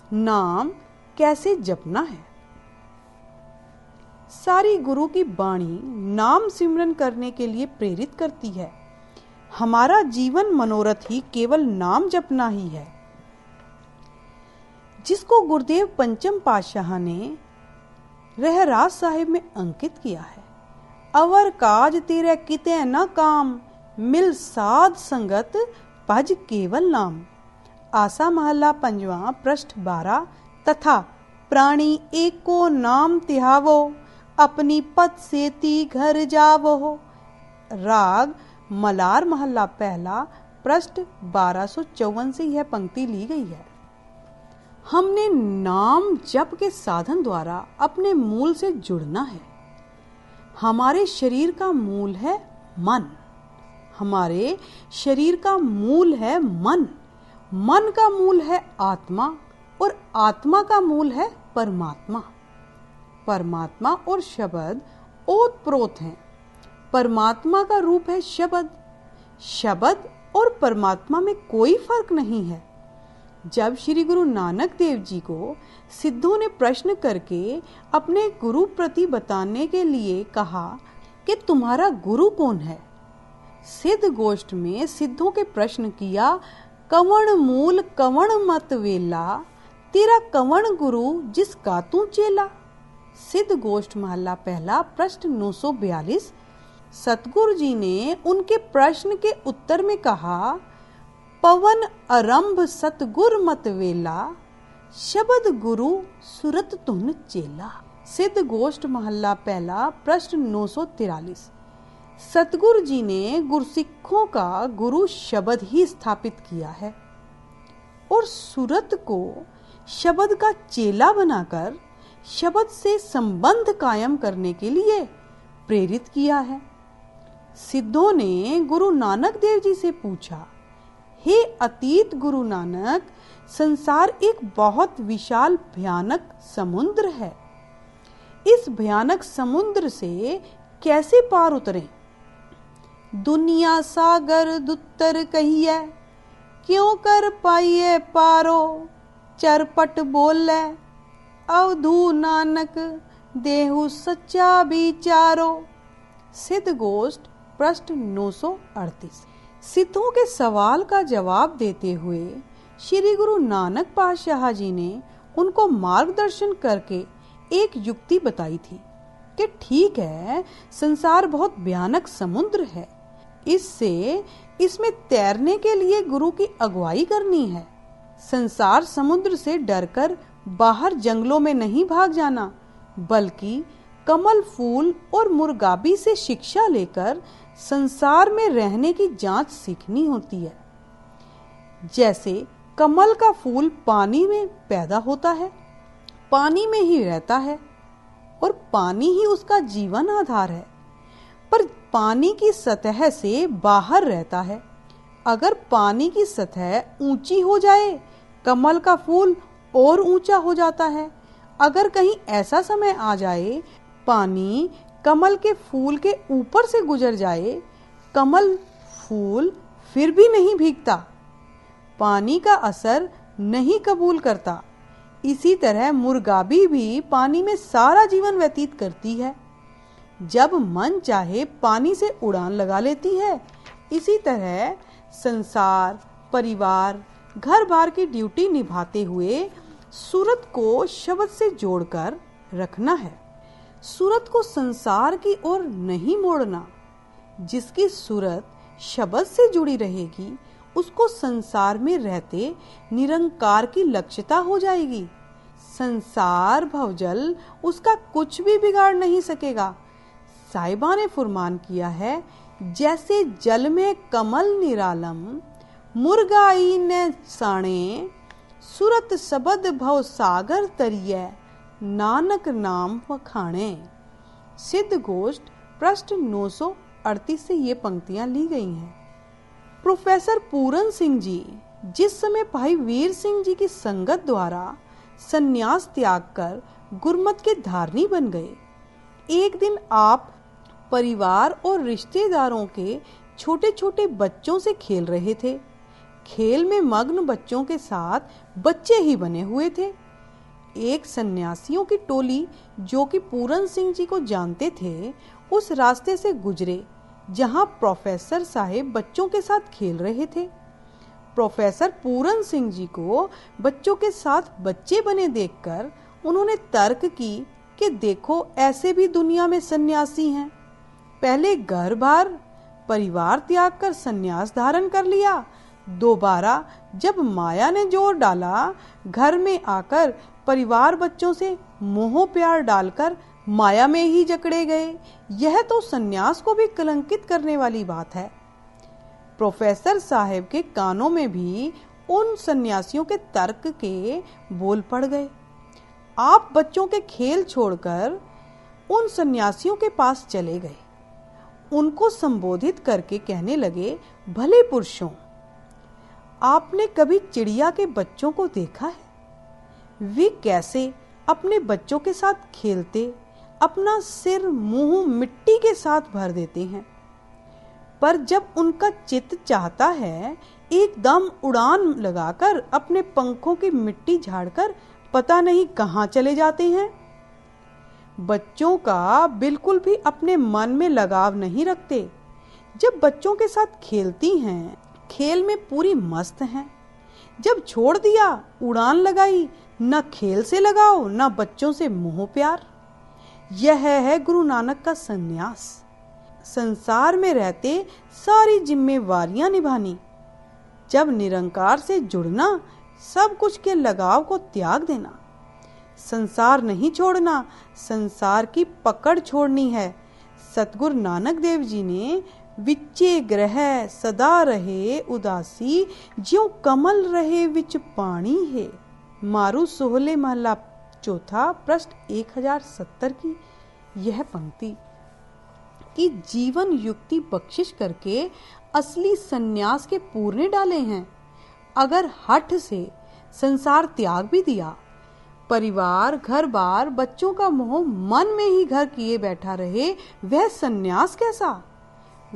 नाम कैसे जपना है। सारी गुरु की वाणी नाम सिमरन करने के लिए प्रेरित करती है। हमारा जीवन मनोरथ ही केवल नाम जपना ही है, जिसको गुरुदेव पंचम पातशाह ने रहरास साहिब में अंकित किया है। अवर काज तेरे किते न काम, मिल साध संगत भज केवल नाम। आसा महला पंजवा पृष्ठ 12। तथा प्राणी एको नाम तिहावो, अपनी पत सेती घर जावो। राग मलार महला पहला पृष्ठ 1254 से यह पंक्ति ली गई है। हमने नाम जप के साधन द्वारा अपने मूल से जुड़ना है। हमारे शरीर का मूल है मन। हमारे शरीर का मूल है मन। मन का मूल है आत्मा और आत्मा का मूल है परमात्मा। परमात्मा और शब्द ओतप्रोत हैं। परमात्मा का रूप है शब्द। शब्द और परमात्मा में कोई फर्क नहीं है। जब श्री गुरु नानक देव जी को सिद्धों ने प्रश्न करके अपने गुरु प्रति बताने के लिए कहा कि तुम्हारा गुरु कौन है, सिद्ध गोष्ठ में सिद्धों के प्रश्न किया, कवण मूल कवण मत वेला, तेरा कवण गुरु जिसका तू चेला। सिद्ध गोष्ठ महला पहला पृष्ठ 942। सतगुरु जी ने उनके प्रश्न के उत्तर में कहा, पवन आरंभ सतगुर मत वेला, शब्द गुरु सुरत तुन चेला। सिद्ध गोष्ठ महला पहला पृष्ठ 943। सतगुरु जी ने गुरसिखों का गुरु शब्द ही स्थापित किया है और सुरत को शब्द का चेला बनाकर शब्द से संबंध कायम करने के लिए प्रेरित किया है। सिद्धों ने गुरु नानक देव जी से पूछा, हे अतीत गुरु नानक, संसार एक बहुत विशाल भयानक समुद्र है। इस भयानक समुद्र से कैसे पार उतरें? दुनिया सागर दुत्तर कहिए, क्यों कर पाइए पारो, चरपट बोले अवधू नानक, देहु सच्चा विचारो। सिद्ध गोष्ठ पृष्ठ 938। सिद्धों के सवाल का जवाब देते हुए श्री गुरु नानक पातशाह जी ने उनको मार्गदर्शन करके एक युक्ति बताई थी कि ठीक है, संसार बहुत भयानक समुद्र है, इसमें तैरने के लिए गुरु की अगुवाई करनी है। संसार समुद्र से डरकर बाहर जंगलों में नहीं भाग जाना, बल्कि कमल फूल और मुर्गाबी से शिक्षा लेकर संसार में रहने की जांच सीखनी होती है। जैसे कमल का फूल पानी में पैदा होता है, पानी में ही रहता है और पानी ही उसका जीवन आधार है, पर पानी की सतह से बाहर रहता है। अगर पानी की सतह ऊंची हो जाए, कमल का फूल और ऊंचा हो जाता है। अगर कहीं ऐसा समय आ जाए, पानी कमल के फूल के ऊपर से गुजर जाए, कमल फूल फिर भी नहीं भीगता, पानी का असर नहीं कबूल करता। इसी तरह मुर्गाबी भी पानी में सारा जीवन व्यतीत करती है। जब मन चाहे पानी से उड़ान लगा लेती है। इसी तरह संसार, परिवार, घर बार की ड्यूटी निभाते हुए सूरत को शब्द से जोड़कर रखना है। सूरत को संसार की ओर नहीं मोड़ना। जिसकी सूरत शब्द से जुड़ी रहेगी, उसको संसार में रहते निरंकार की लक्ष्यता हो जाएगी। संसार भवजल उसका कुछ भी बिगाड़ नहीं सकेगा। साहिबा ने फरमान किया है, जैसे जल में कमल निरालम, मुर्गाई ने साणे, सूरत शब्द भव सागर तरिए, नानक नाम वखाणे। सिद्ध गोष्ठ पृष्ठ 938 से ये पंक्तियां ली गई हैं। प्रोफेसर पूरन सिंह जी जिस समय भाई वीर सिंह जी की संगत द्वारा संन्यास त्याग कर गुरमत के धारनी बन गए, एक दिन आप परिवार और रिश्तेदारों के छोटे छोटे बच्चों से खेल रहे थे खेल में मग्न बच्चों के साथ बच्चे ही बने हुए थे। एक सन्यासियों की टोली जो कि पूरन सिंह जी को जानते थे, उस रास्ते से गुजरे जहां प्रोफेसर साहब बच्चों के साथ खेल रहे थे। प्रोफेसर पूरन सिंह जी को बच्चों के साथ बच्चे बने देखकर उन्होंने तर्क की कि देखो, ऐसे भी दुनिया में सन्यासी हैं। पहले घर बार परिवार त्याग कर सन्यास धारण कर लिया, दोबारा जब माया ने जोर डाला, घर में आकर परिवार बच्चों से मोह प्यार डालकर माया में ही जकड़े गए। यह तो सन्यास को भी कलंकित करने वाली बात है। प्रोफेसर साहब के कानों में भी उन सन्यासियों के तर्क के बोल पड़ गए। आप बच्चों के खेल छोड़कर उन सन्यासियों के पास चले गए। उनको संबोधित करके कहने लगे, भले पुरुषों, आपने कभी चिड़िया के बच्चों को देखा है? वे कैसे अपने बच्चों के साथ खेलते, अपना सिर मुंह मिट्टी के साथ भर देते हैं, पर जब उनका चित्त चाहता है एकदम उड़ान लगाकर अपने पंखों की मिट्टी झाड़कर पता नहीं कहां चले जाते हैं। बच्चों का बिल्कुल भी अपने मन में लगाव नहीं रखते। जब बच्चों के साथ खेलती हैं, खेल में पूरी मस्त हैं। जब छोड़ दिया, उड़ान लगाई, न खेल से लगाओ न बच्चों से मोह प्यार। यह है गुरु नानक का संन्यास। संसार में रहते सारी जिम्मेवारियां निभानी, जब निरंकार से जुड़ना, सब कुछ के लगाव को त्याग देना। संसार नहीं छोड़ना, संसार की पकड़ छोड़नी है। सतगुरु नानक देव जी ने विच्चे ग्रह सदा रहे उदासी, ज्यों कमल रहे विच पानी है। मारू सोहले महला चौथा, पृष्ठ 1070 की यह पंक्ति कि जीवन युक्ति बख्शिश करके असली सन्यास के पूरने डाले हैं। अगर हठ से संसार त्याग भी दिया, परिवार घर बार बच्चों का मोह मन में ही घर किए बैठा रहे, वह सन्यास कैसा?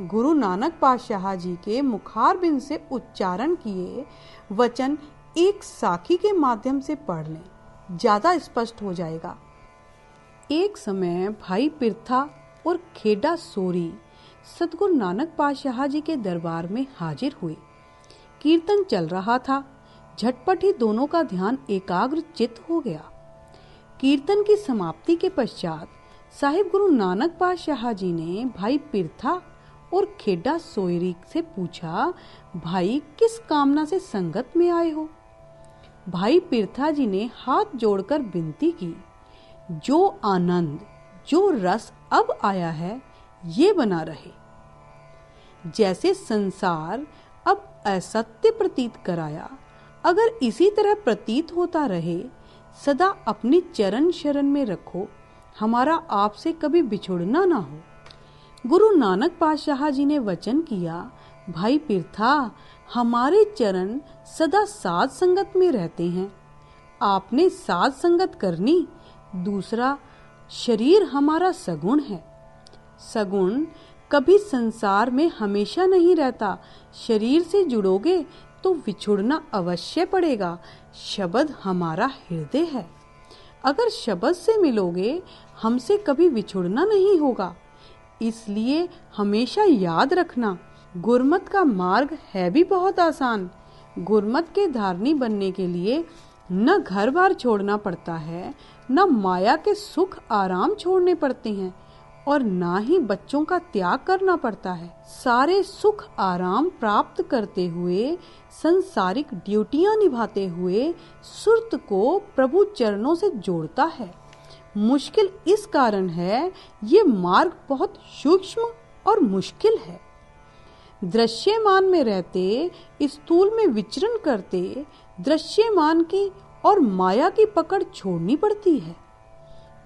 गुरु नानक पातशाह जी के मुखारबिंद से उच्चारण किए वचन एक साखी के माध्यम से पढ़ लें, ज्यादा स्पष्ट हो जाएगा। एक समय भाई पिरथा और खेड़ा सोरी सतगुरु नानक पातशाह जी के दरबार में हाजिर हुए। कीर्तन चल रहा था। झटपट ही दोनों का ध्यान एकाग्र चित्त हो गया। कीर्तन की समाप्ति के पश्चात साहिब गुरु नानक पातशाह जी ने भाई पिरथा और खेड़ा सोयरी से पूछा, भाई किस कामना से संगत में आए हो? भाई पिरथा जी ने हाथ जोड़कर विनती की, जो आनंद जो रस अब आया है ये बना रहे। जैसे संसार अब असत्य प्रतीत कराया, अगर इसी तरह प्रतीत होता रहे, सदा अपनी चरण शरण में रखो, हमारा आपसे कभी बिछुड़ना ना हो। गुरु नानक पातशाह जी ने वचन किया, भाई पिरथा, हमारे चरण सदा साध संगत में रहते हैं। आपने साध संगत करनी। दूसरा, शरीर हमारा सगुण है। सगुण कभी संसार में हमेशा नहीं रहता। शरीर से जुड़ोगे तो विछुड़ना अवश्य पड़ेगा। शब्द हमारा हृदय है। अगर शब्द से मिलोगे, हमसे कभी विछुड़ना नहीं होगा। इसलिए हमेशा याद रखना, गुरमत का मार्ग है भी बहुत आसान। गुरमत के धारनी बनने के लिए न घर बार छोड़ना पड़ता है, न माया के सुख आराम छोड़ने पड़ते हैं, और ना ही बच्चों का त्याग करना पड़ता है। सारे सुख आराम प्राप्त करते हुए, संसारिक ड्यूटियां निभाते हुए सुरत को प्रभु चरणों से जोड़ता है। मुश्किल इस कारण है, ये मार्ग बहुत सूक्ष्म और मुश्किल है। दृश्यमान में रहते, स्थूल में विचरण करते, दृश्यमान की और माया की पकड़ छोड़नी पड़ती है।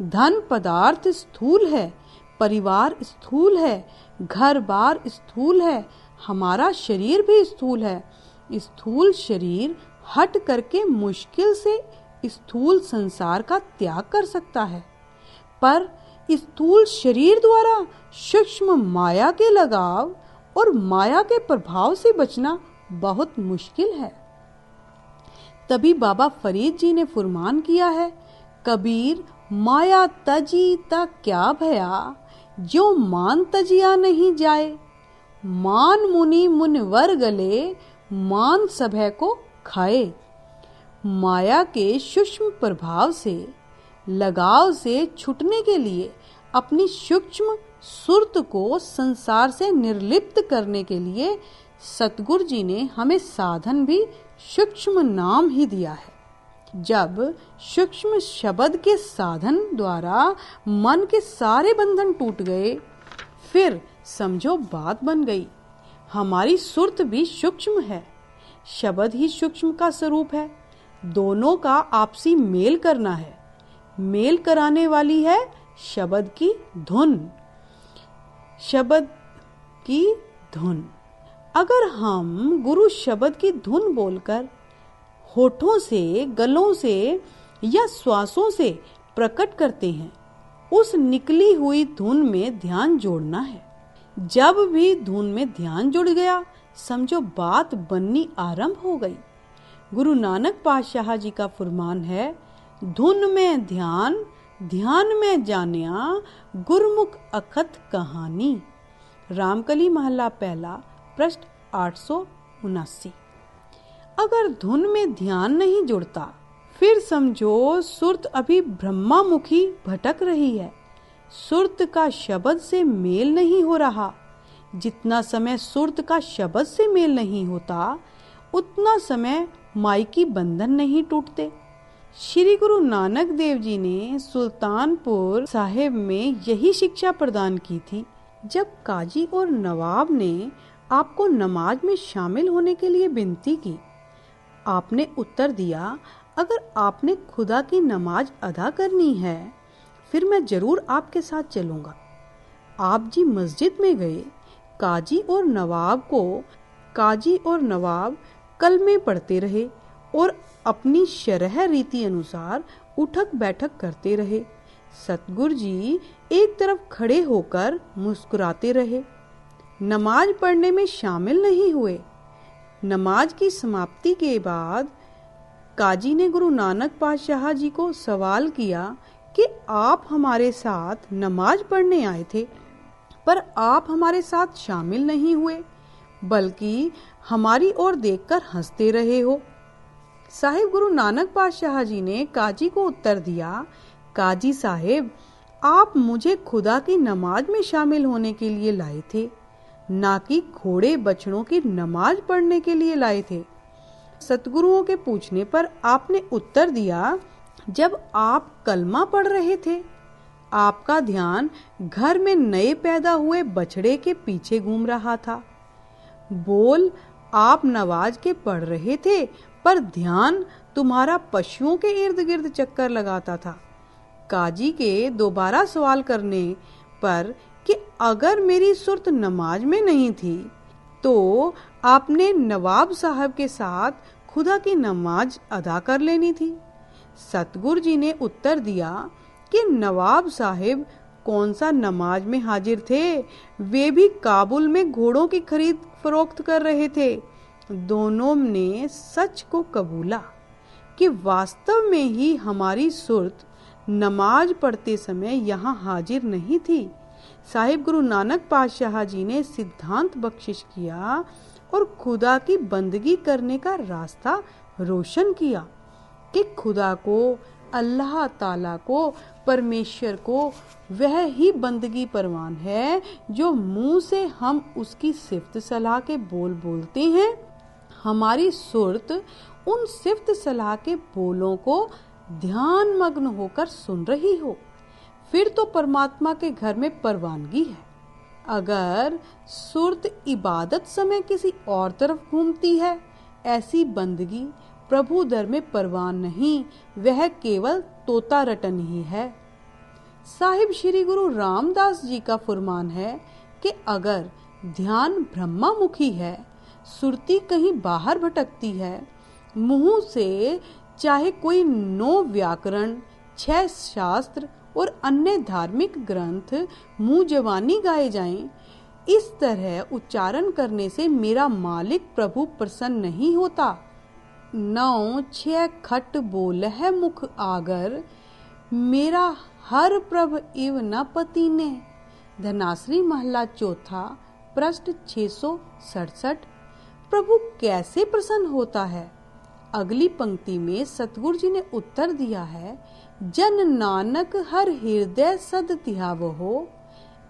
धन पदार्थ स्थूल है, परिवार स्थूल है, घर बार स्थूल है, हमारा शरीर भी स्थूल है। स्थूल शरीर हट करके मुश्किल से स्थूल संसार का त्याग कर सकता है, पर स्थूल शरीर द्वारा सूक्ष्म माया के लगाव और माया के प्रभाव से बचना बहुत मुश्किल है। तभी बाबा फरीद जी ने फरमान किया है, कबीर माया तजी ता क्या भया, जो मान तजिया नहीं जाए। मान मुनि मुनिवर गले, मान सभय को खाए। माया के सूक्ष्म प्रभाव से, लगाव से छूटने के लिए अपनी सूक्ष्म सुरत को संसार से निर्लिप्त करने के लिए सतगुरु जी ने हमें साधन भी सूक्ष्म नाम ही दिया है। जब सूक्ष्म शब्द के साधन द्वारा मन के सारे बंधन टूट गए, फिर समझो बात बन गई। हमारी सुरत भी सूक्ष्म है, शब्द ही सूक्ष्म का स्वरूप है। दोनों का आपसी मेल करना है। मेल कराने वाली है शब्द की धुन। शब्द की धुन। अगर हम गुरु शब्द की धुन बोलकर होठों से, गलों से या श्वासों से प्रकट करते हैं, उस निकली हुई धुन में ध्यान जोड़ना है। जब भी धुन में ध्यान जुड़ गया, समझो बात बननी आरंभ हो गई। गुरु नानक पातशाह जी का फरमान है, धुन में ध्यान, ध्यान में जानिया, गुरमुख अखत कहानी। रामकली महला पहला, पृष्ठ 879। अगर धुन में ध्यान नहीं जुड़ता, फिर समझो सुरत अभी ब्रह्मामुखी भटक रही है। सुरत का शब्द से मेल नहीं हो रहा। जितना समय सुरत का शब्द से मेल नहीं होता, उतना समय माइकी बंधन नहीं टूटते। श्री गुरु नानक देव जी ने सुल्तानपुर साहिब में यही शिक्षा प्रदान की थी। जब काजी और नवाब ने आपको नमाज में शामिल होने के लिए विनती की, आपने उत्तर दिया, अगर आपने खुदा की नमाज अदा करनी है, फिर मैं जरूर आपके साथ चलूंगा। आप जी मस्जिद में गए। काजी और नवाब कलमे पढ़ते रहे और अपनी शरह रीति अनुसार उठक बैठक करते रहे। सतगुरु जी एक तरफ खड़े होकर मुस्कुराते रहे। नमाज पढ़ने में शामिल नहीं हुए। नमाज की समाप्ति के बाद काजी ने गुरु नानक पातशाह जी को सवाल किया कि आप हमारे साथ नमाज पढ़ने आए थे, पर आप हमारे साथ शामिल नहीं हुए, बल्कि हमारी ओर देखकर हंसते रहे हो। साहिब गुरु नानक पातशाह जी ने काजी को उत्तर दिया, काजी साहिब, आप मुझे खुदा की नमाज में शामिल होने के लिए लाए थे, ना कि घोड़े बछड़ों की नमाज पढ़ने के लिए लाए थे। सतगुरुओं के पूछने पर आपने उत्तर दिया, जब आप कलमा पढ़ रहे थे, आपका ध्यान घर में नए पैदा हुए बछड़े के पीछे घूम रहा था। बोल आप नमाज के पढ़ रहे थे, पर ध्यान तुम्हारा पशुओं के इर्द गिर्द चक्कर लगाता था। काजी के दोबारा सवाल करने पर कि अगर मेरी सुरत नमाज में नहीं थी, तो आपने नवाब साहब के साथ खुदा की नमाज अदा कर लेनी थी। सतगुरु जी ने उत्तर दिया कि नवाब साहिब कौन सा नमाज में हाजिर थे, वे भी काबुल में घोड़ों की खरीद फरोख्त कर रहे थे। दोनों ने सच को कबूला कि वास्तव में ही हमारी सुरत नमाज पढ़ते समय यहाँ हाजिर नहीं थी। साहिब गुरु नानक पातशाह जी ने सिद्धांत बख्शिश किया और खुदा की बंदगी करने का रास्ता रोशन किया कि खुदा को, अल्लाह ताला को, परमेश्वर को वह ही बंदगी परवान है जो मुंह से हम उसकी सिफ्त सलाह के बोल बोलते हैं। हमारी सुरत उन सिफ्त सलाह के बोलों को ध्यान मग्न होकर सुन रही हो, फिर तो परमात्मा के घर में परवानगी है। अगर सुरत इबादत समय किसी और तरफ घूमती है, ऐसी बंदगी प्रभु दर में परवान नहीं, वह केवल तोता रटन ही है। साहिब श्री गुरु रामदास जी का फरमान है कि अगर ध्यान ब्रह्मामुखी है, सुरती कहीं बाहर भटकती है, मुंह से चाहे कोई 9 व्याकरण, 6 शास्त्र और अन्य धार्मिक ग्रंथ मुंह जवानी गाए जाएं, इस तरह उच्चारण करने से मेरा मालिक प्रभु प्रसन्न नहीं होता। 9 खट बोल है मुख आगर, मेरा हर प्रभ इव न पति ने। धनाश्री महला चौथा, पृष्ठ 667। प्रभु कैसे प्रसन्न होता है? अगली पंक्ति में सतगुरु जी ने उत्तर दिया है, जन नानक हर हृदय सद ध्यावहो,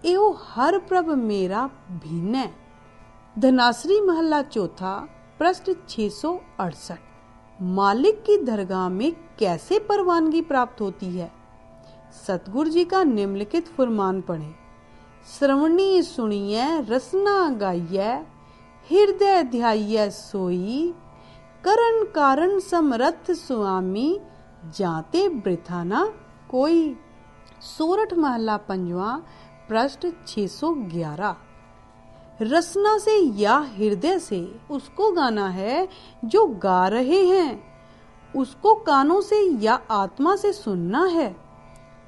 एहो हर प्रभ मेरा भिन्न। धनाश्री महला चौथा, पृष्ठ 668। मालिक की दरगाह में कैसे परवानगी प्राप्त होती है? सतगुरु जी का निम्नलिखित फरमान पढ़े। श्रवणी सुनिए रसना गाइए, हृदय ध्याइए सोई, करण कारण समरथ स्वामी, जाते वृथा न कोई। सोरठ महला पंजवा, पृष्ठ 611। रसना से या हृदय से उसको गाना है जो गा रहे हैं, उसको कानों से या आत्मा से सुनना है।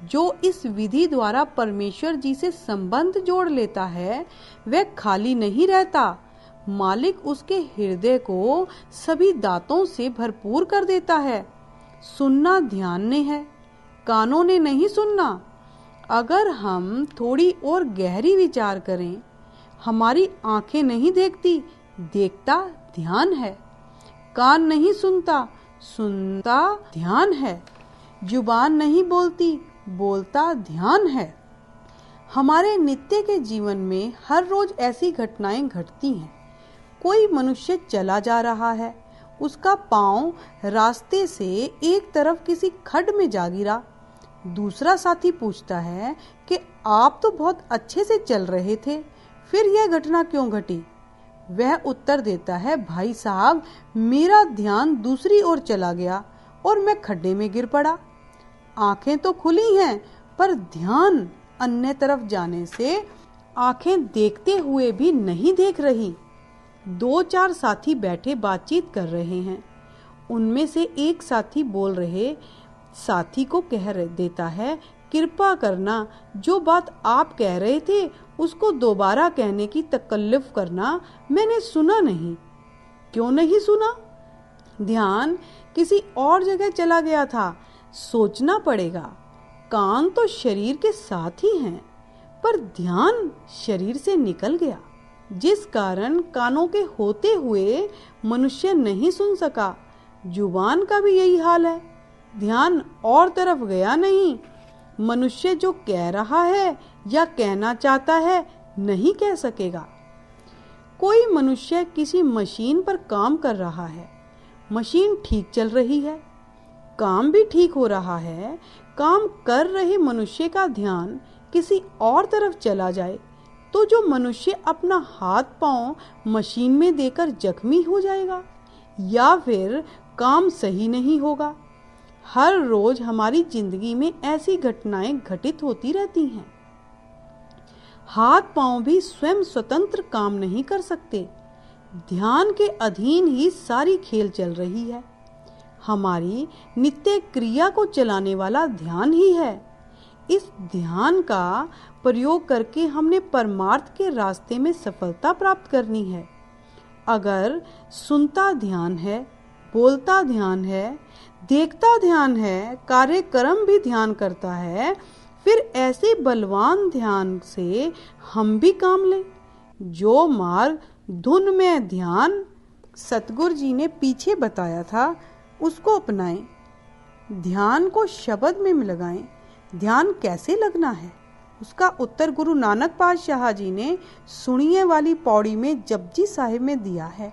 जो इस विधि द्वारा परमेश्वर जी से संबंध जोड़ लेता है वह खाली नहीं रहता। मालिक उसके हृदय को सभी दांतों से भरपूर कर देता है। सुनना ध्यान ने है, कानों ने नहीं सुनना। अगर हम थोड़ी और गहरी विचार करें, हमारी आंखें नहीं देखती, देखता ध्यान है। कान नहीं सुनता, सुनता ध्यान है। जुबान नहीं बोलती, बोलता ध्यान है। हमारे नित्य के जीवन में हर रोज ऐसी घटनाएं घटती हैं। कोई मनुष्य चला जा रहा है, उसका पांव रास्ते से एक तरफ किसी खड्ड में जा गिरा। दूसरा साथी पूछता है कि आप तो बहुत अच्छे से चल रहे थे, फिर यह घटना क्यों घटी? वह उत्तर देता है, भाई साहब मेरा ध्यान दूसरी ओर चला गया और मैं खड्डे में गिर पड़ा। आंखें तो खुली हैं पर ध्यान अन्य तरफ जाने से आंखें देखते हुए भी नहीं देख रही। 2-4 साथी बैठे बातचीत कर रहे हैं। उनमें से एक साथी बोल रहे साथी को कह देता है, कृपा करना, जो बात आप कह रहे थे उसको दोबारा कहने की तकल्लुफ करना, मैंने सुना नहीं। क्यों नहीं सुना? ध्यान किसी और जगह चला गया था। सोचना पड़ेगा। कान तो शरीर के साथ ही हैं, पर ध्यान शरीर से निकल गया, जिस कारण कानों के होते हुए मनुष्य नहीं सुन सका। जुबान का भी यही हाल है, ध्यान और तरफ गया नहीं। मनुष्य जो कह रहा है या कहना चाहता है नहीं कह सकेगा। कोई मनुष्य किसी मशीन पर काम कर रहा है, मशीन ठीक चल रही है, काम भी ठीक हो रहा है। काम कर रहे मनुष्य का ध्यान किसी और तरफ चला जाए तो जो मनुष्य अपना हाथ पांव मशीन में देकर जख्मी हो जाएगा या फिर काम सही नहीं होगा। हर रोज हमारी जिंदगी में ऐसी घटनाएं घटित होती रहती हैं। हाथ पांव भी स्वयं स्वतंत्र काम नहीं कर सकते, ध्यान के अधीन ही सारी खेल चल रही है। हमारी नित्य क्रिया को चलाने वाला ध्यान ही है। इस ध्यान का प्रयोग करके हमने परमार्थ के रास्ते में सफलता प्राप्त करनी है। अगर सुनता ध्यान है, बोलता ध्यान है, देखता ध्यान है, कार्यक्रम भी ध्यान करता है, फिर ऐसे बलवान ध्यान से हम भी काम लें। जो मार्ग धुन में ध्यान सतगुरु जी ने पीछे बताया था उसको अपनाएं। ध्यान को शब्द में लगाएं। ध्यान कैसे लगना है उसका उत्तर गुरु नानक पातशाह जी ने सुनिए वाली पौड़ी में जपजी साहिब में दिया है।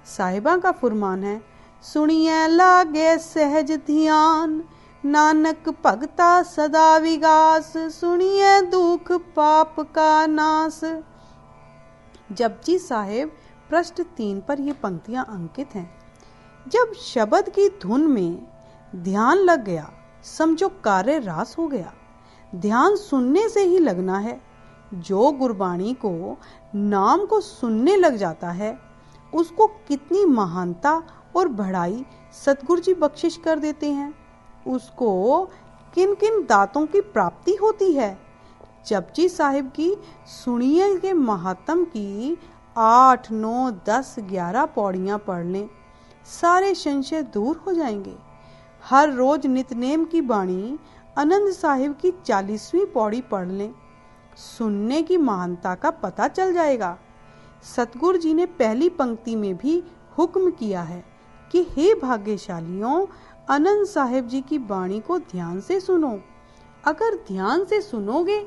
साहिबा का फरमान है, सुनिए लागे सहज ध्यान, नानक भगता सदा विगास, सुनिए दुख पाप का नाश। जपजी साहिब पृष्ठ 3 पर ये पंक्तियां अंकित हैं। जब शब्द की धुन में ध्यान लग गया, समझो कार्य रास हो गया। ध्यान सुनने से ही लगना है। जो गुरबाणी को नाम को सुनने लग जाता है उसको कितनी महानता और बढ़ाई सतगुरु जी बख्शिश कर देते हैं। उसको किन किन दातों की प्राप्ति होती है। जपजी साहिब की सुनिए के महात्म की 8, 9, 10, 11 पौड़ियां पढ़ लें, सारे संशय दूर हो जाएंगे। हर रोज नितनेम की बाणी आनंद साहिब की 40वीं पौड़ी पढ़ लें, सुनने की महानता का पता चल जाएगा। सतगुरु जी ने पहली पंक्ति में भी हुक्म किया है कि हे भाग्यशालियों, आनंद साहिब जी की बाणी को ध्यान से सुनो। अगर ध्यान से सुनोगे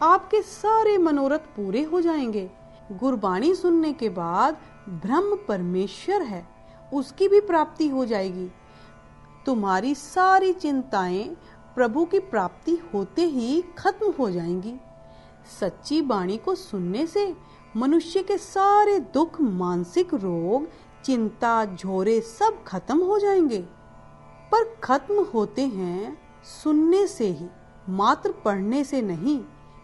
आपके सारे मनोरथ पूरे हो जाएंगे। गुरबाणी सुनने के बाद ब्रह्म परमेश्वर है, उसकी भी प्राप्ति हो जाएगी। तुम्हारी सारी चिंताएं प्रभु की प्राप्ति होते ही खत्म हो जाएंगी। सच्ची बाणी को सुनने से मनुष्य के सारे दुख, मानसिक रोग, चिंता, झोरे सब खत्म हो जाएंगे। पर खत्म होते हैं सुनने से ही, मात्र पढ़ने से नहीं।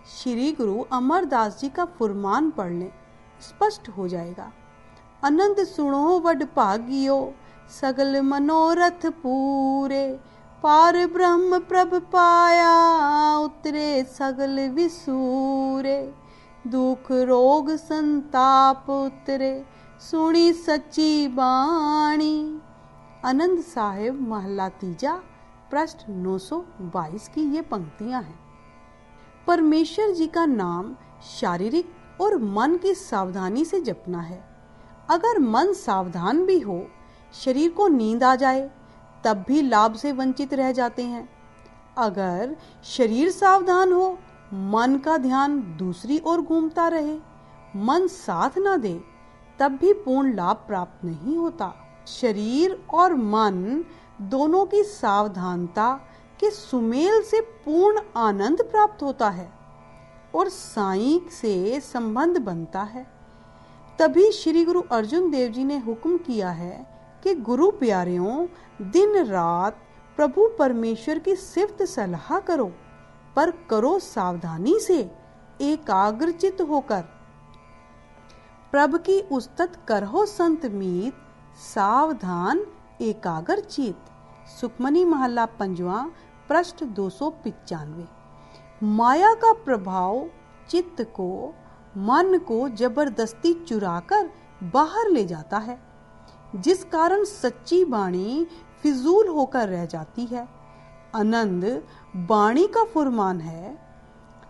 श्री गुरु अमरदास जी का फुरमान पढ़ लें, स्पष्ट हो जाएगा। आनंद सुनो वड भागियो, सगल मनोरथ पूरे। पार ब्रह्म प्रभ पाया, उतरे सगल विसूरे। दुख रोग संताप उतरे, सुनी सच्ची बाणी। आनंद साहिब महला तीजा, पृष्ठ 922 की ये पंक्तियां हैं। परमेश्वर जी का नाम शारीरिक और मन की सावधानी से जपना है। अगर मन सावधान भी हो, शरीर को नींद आ जाए, तब भी लाभ से वंचित रह जाते हैं। अगर शरीर सावधान हो, मन का ध्यान दूसरी ओर घूमता रहे, मन साथ ना दे, तब भी पूर्ण लाभ प्राप्त नहीं होता। शरीर और मन दोनों की सावधानता के सुमेल से पूर्ण आनंद प्राप्त होता है और साईं से संबंध बनता है। तभी श्री गुरु अर्जुन देव जी ने हुक्म किया है कि गुरु प्यारेओं, दिन रात प्रभु परमेश्वर की सिफ्त सलाह करो, पर करो सावधानी से, एकाग्रचित होकर। प्रभ की उस्तत करहो संत मीत, सावधान एकाग्रचित। सुखमनी महला 5वां, पृष्ठ 295। माया का प्रभाव चित्त को, मन को जबरदस्ती चुराकर बाहर ले जाता है, जिस कारण सच्ची बाणी फिजूल होकर रह जाती है। आनंद बाणी का फुरमान है,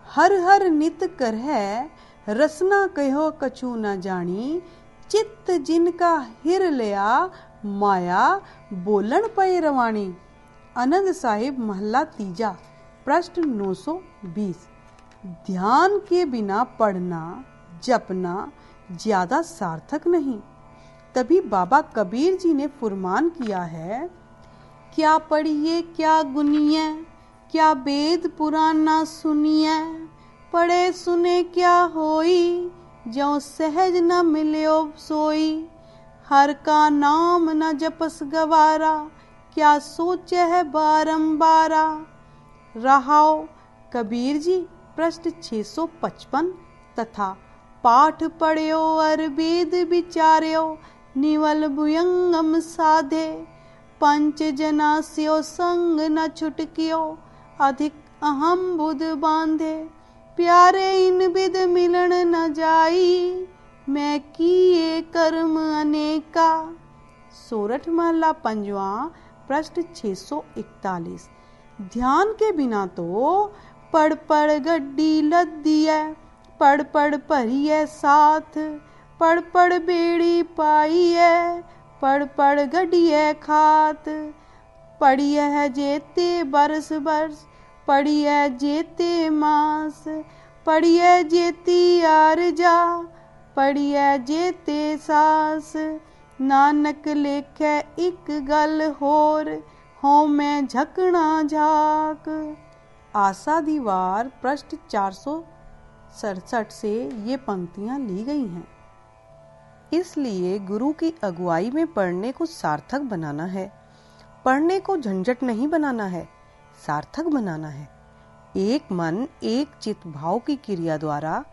हर हर नित करह, रसना कहो कछु न जानी। चित्त जिनका हिर लिया, माया बोलन पे रवानी। आनंद साहिब महला तीजा, पृष्ठ 920। ध्यान के बिना पढ़ना जपना ज्यादा सार्थक नहीं। तभी बाबा कबीर जी ने फुरमान किया है, क्या पढ़िए क्या गुनिए, क्या वेद पुराण ना सुनिए। पढ़े सुने क्या होई, जो सहज न मिल्यो सोई। हर का नाम न जपस गवारा, क्या सोचे है बारंबारा। रहाओ कबीर जी, पृष्ठ 655 तथा पाठ पढ़्यो और वेद विचार्यो, निवल भुयंगम साधे। पंच जनास्यो संग न छुटकियो, अधिक अहम बुध बांधे। प्यारे इन विद मिलन न जाई, मैं किए कर्म अनेका। सोरठ महला 5वां, पृष्ठ 641। ध्यान के बिना तो पढ़ पढ़ गड्डी लद्दी है, पढ़ पढ़ भरी है साथ। पढ़ पढ़ बेड़ी पाई है, पढ़ पढ़ गड्डी है खात। पढ़ी है जेते बरस बरस, पढ़ी है जेते मास। पढ़ी है जेती आरजा, पढ़ी है जेते सास। नानक लेखे एक गल होर, हो मैं झकना झाक। आशा दीवार, पृष्ठ 467 से ये पंक्तियां ली गई हैं। इसलिए गुरु की अगुवाई में पढ़ने को सार्थक बनाना है। पढ़ने को झंझट नहीं बनाना है, सार्थक बनाना है। एक मन एक चित भाव की क्रिया द्वारा,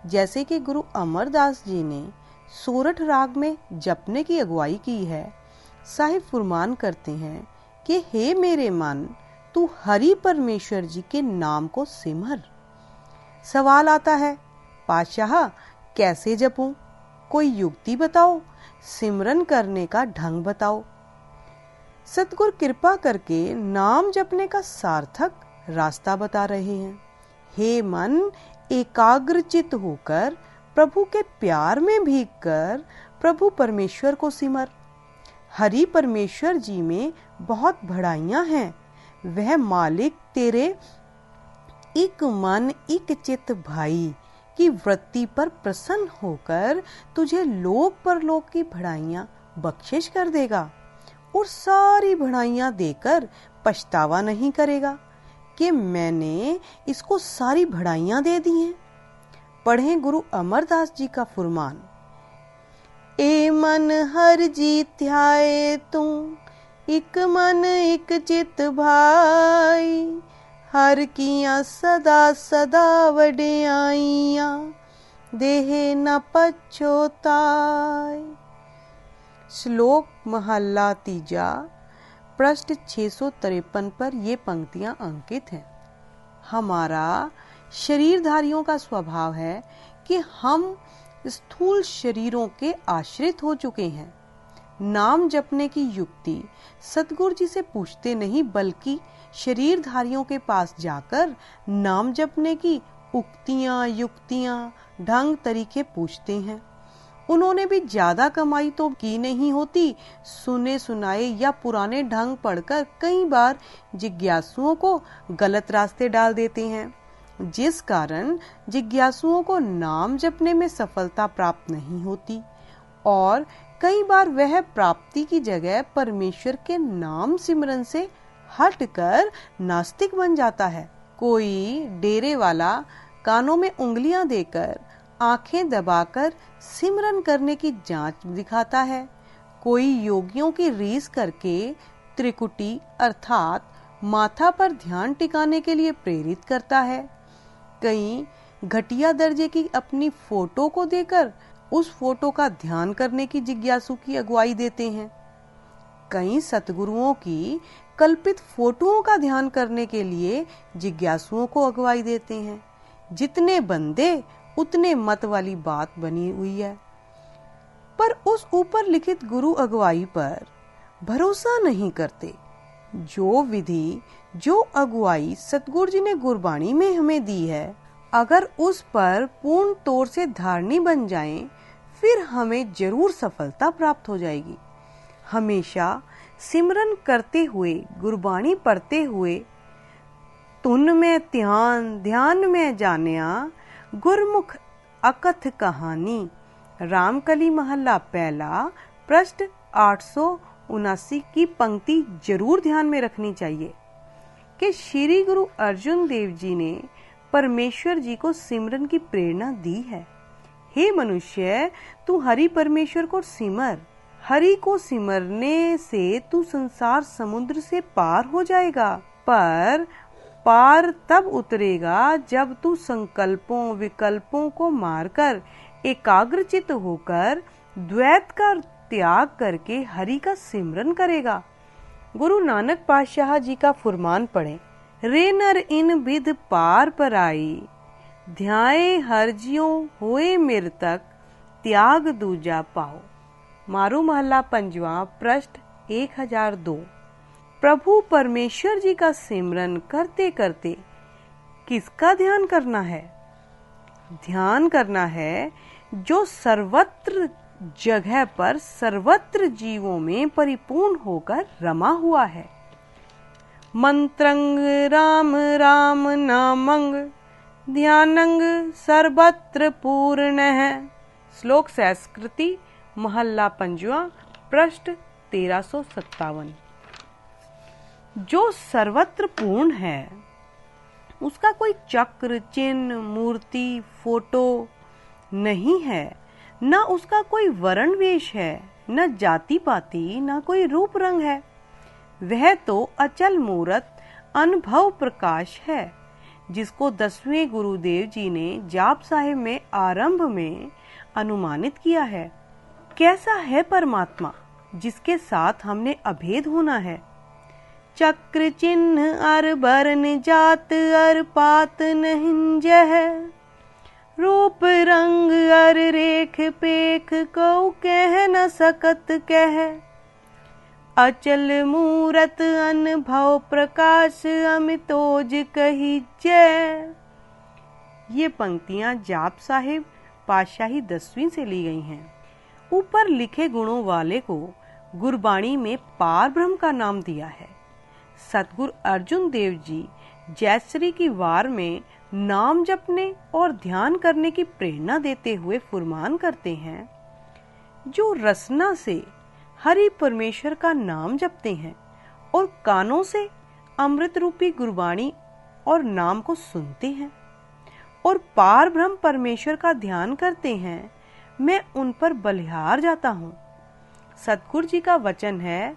जैसे कि गुरु अमरदास जी ने सोरठ राग में जपने की अगुवाई की है। साहिब फुरमान करते हैं कि हे मेरे मन, तू हरि परमेश्वर जी के नाम को सिमर। सवाल आता है, पातशाह कैसे जपूं? कोई युक्ति बताओ, सिमरन करने का ढंग बताओ। सतगुरु कृपा करके नाम जपने का सार्थक रास्ता बता रहे हैं। हे मन, एकाग्रचित होकर प्रभु के प्यार में भीग कर प्रभु परमेश्वर को सिमर। हरि परमेश्वर जी में बहुत बढ़ाइयां हैं। वह मालिक तेरे एक मन एक चित भाई की वृत्ति पर प्रसन्न होकर तुझे लोक परलोक की बढ़ाइयां बख्शिश कर देगा और सारी बढ़ाइयां देकर पछतावा नहीं करेगा कि मैंने इसको सारी बढ़ाइयां दे दी हैं। पढ़ें गुरु अमरदास जी का फुरमान। ए मन हर जी ध्याए तू, एक मन एक चित भाई, हर किया सदा सदा वडियाइयां, देह न पछोताय। श्लोक महला तीजा, पृष्ठ 653 पर ये पंक्तियां अंकित हैं। हमारा शरीरधारियों का स्वभाव है कि हम स्थूल शरीरों के आश्रित हो चुके हैं। नाम जपने की युक्ति सतगुरु जी से पूछते नहीं, बल्कि शरीरधारियों के पास जाकर नाम जपने की उक्तियां, युक्तियां, ढंग तरीके पूछते हैं। उन्होंने भी ज्यादा कमाई तो की नहीं होती, सुने सुनाए या पुराने ढंग पढ़कर कई बार जिज्ञासुओं को गलत रास्ते डाल देते हैं, जिस कारण जिज्ञासुओं को नाम जपने में सफलता प्राप्त नहीं होती और कई बार वह प्राप्ति की जगह परमेश्वर के नाम सिमरन से हटकर नास्तिक बन जाता है। कोई डेरे वाला कानों में उंगलियां देकर आंखें दबाकर सिमरन करने की जांच दिखाता है। कोई योगियों की रीस करके त्रिकुटी अर्थात माथा पर ध्यान टिकाने के लिए प्रेरित करता है। कई घटिया दर्जे की अपनी फोटो को देकर उस फोटो का ध्यान करने की जिज्ञासु की अगुवाई देते हैं। कई सतगुरुओं की कल्पित फोटोओं का ध्यान करने के लिए जिज्ञासुओं को अगुवाई देते हैं। जितने बंदे उतने मत वाली बात बनी हुई है, पर उस ऊपर लिखित गुरु अगुवाई पर भरोसा नहीं करते। जो विधि, जो अगुवाई सतगुरु जी ने गुरबाणी में हमें दी है, अगर उस पर पूर्ण तौर से धारणी बन जाएं, फिर हमें जरूर सफलता प्राप्त हो जाएगी। हमेशा सिमरन करते हुए, गुरबाणी पढ़ते हुए, तुन में ध्यान ध्यान में जानिया, गुरमुख अकथ कहानी। रामकली महला पहला, पृष्ठ 879 की पंक्ति जरूर ध्यान में रखनी चाहिए कि श्री गुरु अर्जुन देव जी ने परमेश्वर जी को सिमरन की प्रेरणा दी है। हे मनुष्य, तू हरि परमेश्वर को सिमर। हरि को सिमरने से तू संसार समुद्र से पार हो जाएगा, पर पार तब उतरेगा जब तू संकल्पों विकल्पों को मारकर एकाग्रचित होकर द्वैत का त्याग करके हरि का सिमरन करेगा। गुरु नानक पातशाह जी का फुरमान पढ़ें। रे नर इन विध पार पर आई, ध्याए हर जियो होए मृतक, त्याग दूजा पाओ। मारू महला पंजवा, पृष्ठ 1002। प्रभु परमेश्वर जी का सिमरन करते करते किसका ध्यान करना है? ध्यान करना है जो सर्वत्र जगह पर सर्वत्र जीवों में परिपूर्ण होकर रमा हुआ है। मंत्रंग राम राम नामंग, ध्यानंग सर्वत्र पूर्ण है। श्लोक संस्कृति महला पंजवा, पृष्ठ 1357। जो सर्वत्र पूर्ण है, उसका कोई चक्र, चिन्ह, मूर्ति, फोटो नहीं है, न उसका कोई वर्ण वेश है, न जाति पाति, न कोई रूप रंग है। वह तो अचल मूर्त अनुभव प्रकाश है, जिसको 10वें गुरुदेव जी ने जाप साहिब में आरंभ में अनुमानित किया है। कैसा है परमात्मा जिसके साथ हमने अभेद होना है? चक्र चिन्ह अर बरन जात अर पात नहीं जह, रूप रंग अर रेख पेख कऊ कह न सकत कह, अचल मूरत अनुभव प्रकाश अमितोज कही जय। ये पंक्तियां जाप साहिब पातशाही 10वीं से ली गई हैं। ऊपर लिखे गुणों वाले को गुरबाणी में पार ब्रह्म का नाम दिया है। सतगुरु अर्जुन देव जी जयश्री की वार में नाम जपने और ध्यान करने की प्रेरणा देते हुए फुरमान करते हैं, जो रसना से हरि परमेश्वर का नाम जपते हैं और कानों से अमृत रूपी गुरबाणी और नाम को सुनते हैं और पार ब्रह्म परमेश्वर का ध्यान करते हैं, मैं उन पर बलिहार जाता हूँ। सतगुरु जी का वचन है,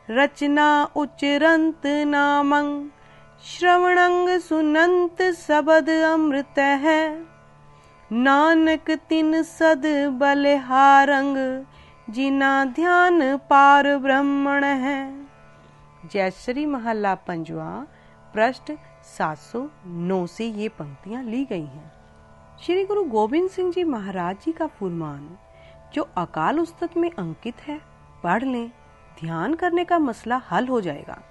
रचना उच्चरंत नामं श्रवणंग सुनंत सबद अमृत है, नानक तिन सद बलिहारंग जिना ध्यान पार ब्रह्मण है। जयश्री महला 5वां पृष्ठ 709 से ये पंक्तियां ली गई हैं। श्री गुरु गोविंद सिंह जी महाराज जी का फुरमान जो अकाल उस्तक में अंकित है, पढ़ लें, ध्यान करने का मसला हल हो जाएगा।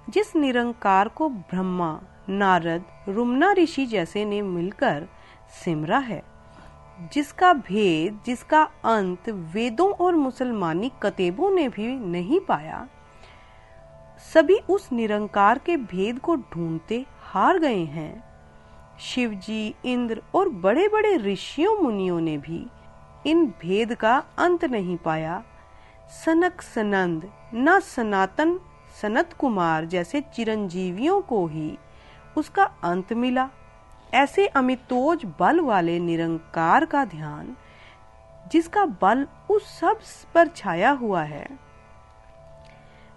जिस निरंकार को ब्रह्मा, नारद, रुमना ऋषि जैसे ने मिलकर सिमरा है, जिसका भेद, जिसका अंत वेदों और मुसलमानी कतेबों ने भी नहीं पाया, सभी उस निरंकार के भेद को ढूंढते हार गए हैं। शिव जी, इंद्र और बड़े बड़े ऋषियों मुनियों ने भी इन भेद का अंत नहीं पाया। सनक सनंद न सनातन सनत कुमार जैसे चिरंजीवियों को ही उसका अंत मिला। ऐसे अमितोज बल वाले निरंकार का ध्यान, जिसका बल उस सब पर छाया हुआ है,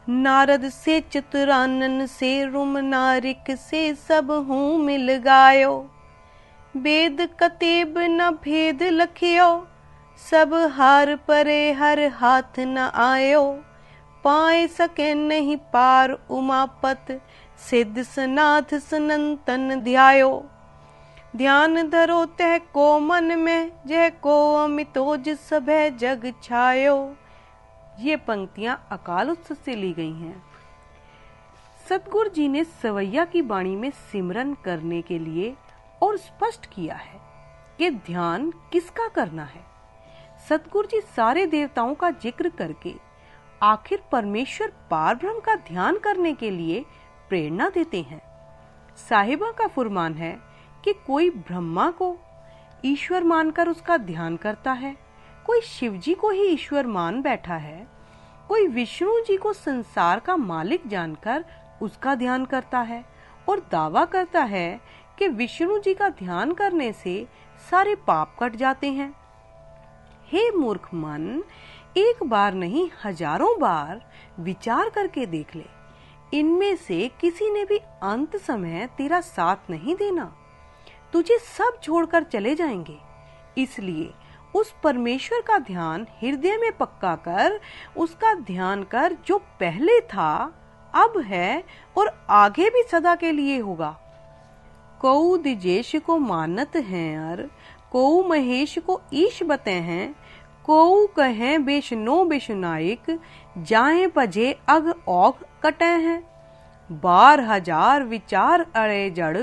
नारद से चतुरानन से रुमनारिक से सब हूँ मिल गायो, वेद कतेब न भेद लखियो, सब हार परे हर हाथ न आयो, पाए सके नहीं पार उमापत, सिद्ध सनाथ सनंतन ध्यायो, ध्यान धरो तह को मन में, जय को अमितोज सभै जग छायो। ये पंक्तियां अकाल उत्सव से ली गई हैं। सतगुरु जी ने सवैया की वाणी में सिमरन करने के लिए और स्पष्ट किया है कि ध्यान किसका करना है। सतगुरु जी सारे देवताओं का जिक्र करके आखिर परमेश्वर पार ब्रह्म का ध्यान करने के लिए प्रेरणा देते हैं। साहिबा का फुरमान है कि कोई ब्रह्मा को ईश्वर मानकर उसका ध्यान करता है, कोई शिव जी को ही ईश्वर मान बैठा है, कोई विष्णु जी को संसार का मालिक जानकर उसका ध्यान करता है और दावा करता है कि विष्णु जी का ध्यान करने से सारे पाप कट जाते हैं। हे मूर्ख मन, एक बार नहीं हजारों बार विचार करके देख ले, इनमें से किसी ने भी अंत समय तेरा साथ नहीं देना, तुझे सब छोड़कर चले जाएंगे। इसलिए उस परमेश्वर का ध्यान हृदय में पक्का कर, उसका ध्यान कर जो पहले था, अब है और आगे भी सदा के लिए होगा। कऊ दिजेश को मानत हैं अर, कऊ महेश को ईश बते हैं, कऊ कहें बेशनो बेशनाइक, जाए पजे अग औख कटे हैं, 12,000 विचार अड़े जड़,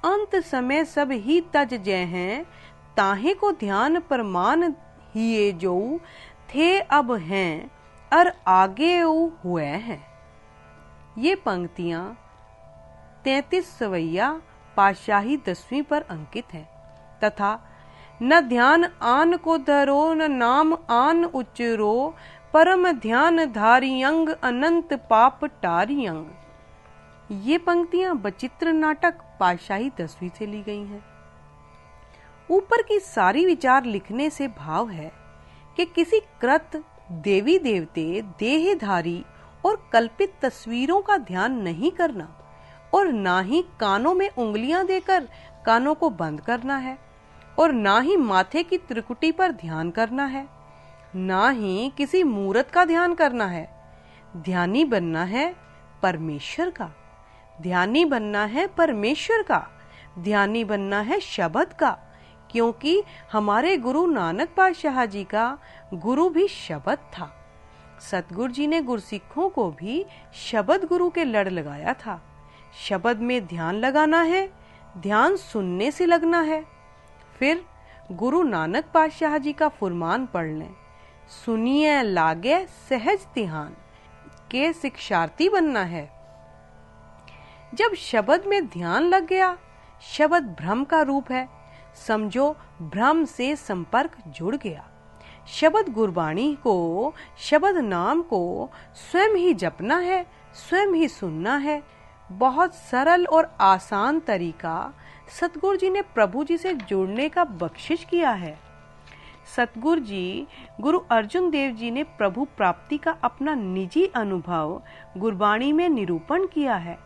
अंत समय सब ही तज जय हैं, ताहे को ध्यान परमान हिए जो, थे अब हैं और आगे हुए हैं। ये पंक्तियां 33 सवैया पातशाही 10वीं पर अंकित है तथा न ध्यान आन को धरो न नाम आन उच्चरो, परम ध्यान धारी अंग अनंत पाप टारी अंग। ये पंक्तियां बचित्र नाटक पातशाही 10वीं से ली गई हैं। ऊपर की सारी विचार लिखने से भाव है कि किसी कृत देवी देवते, देहधारी और कल्पित तस्वीरों का ध्यान नहीं करना और ना ही कानों में उंगलियां देकर कानों को बंद करना है और ना ही माथे की त्रिकुटी पर ध्यान करना है, ना ही किसी मूर्त का ध्यान करना है। ध्यानी बनना है परमेश्वर का, ध्यानी बनना है परमेश्वर का, ध्यानी बनना है शब्द का, क्योंकि हमारे गुरु नानक पातशाह जी का गुरु भी शब्द था। सतगुरु जी ने गुरसिखों को भी शब्द गुरु के लड़ लगाया था। शब्द में ध्यान लगाना है, ध्यान सुनने से लगना है। फिर गुरु नानक पातशाह जी का फुरमान पढ़ लें, सुनिए लागे सहज ध्यान के शिक्षार्थी बनना है। जब शब्द में ध्यान लग गया, शब्द ब्रह्म का रूप है, समझो ब्रह्म से संपर्क जुड़ गया। शब्द गुरबाणी को, शब्द नाम को स्वयं ही जपना है, स्वयं ही सुनना है। बहुत सरल और आसान तरीका सतगुरु जी ने प्रभु जी से जुड़ने का बख्शिश किया है। सतगुरु जी गुरु अर्जुन देव जी ने प्रभु प्राप्ति का अपना निजी अनुभव गुरबाणी में निरूपण किया है।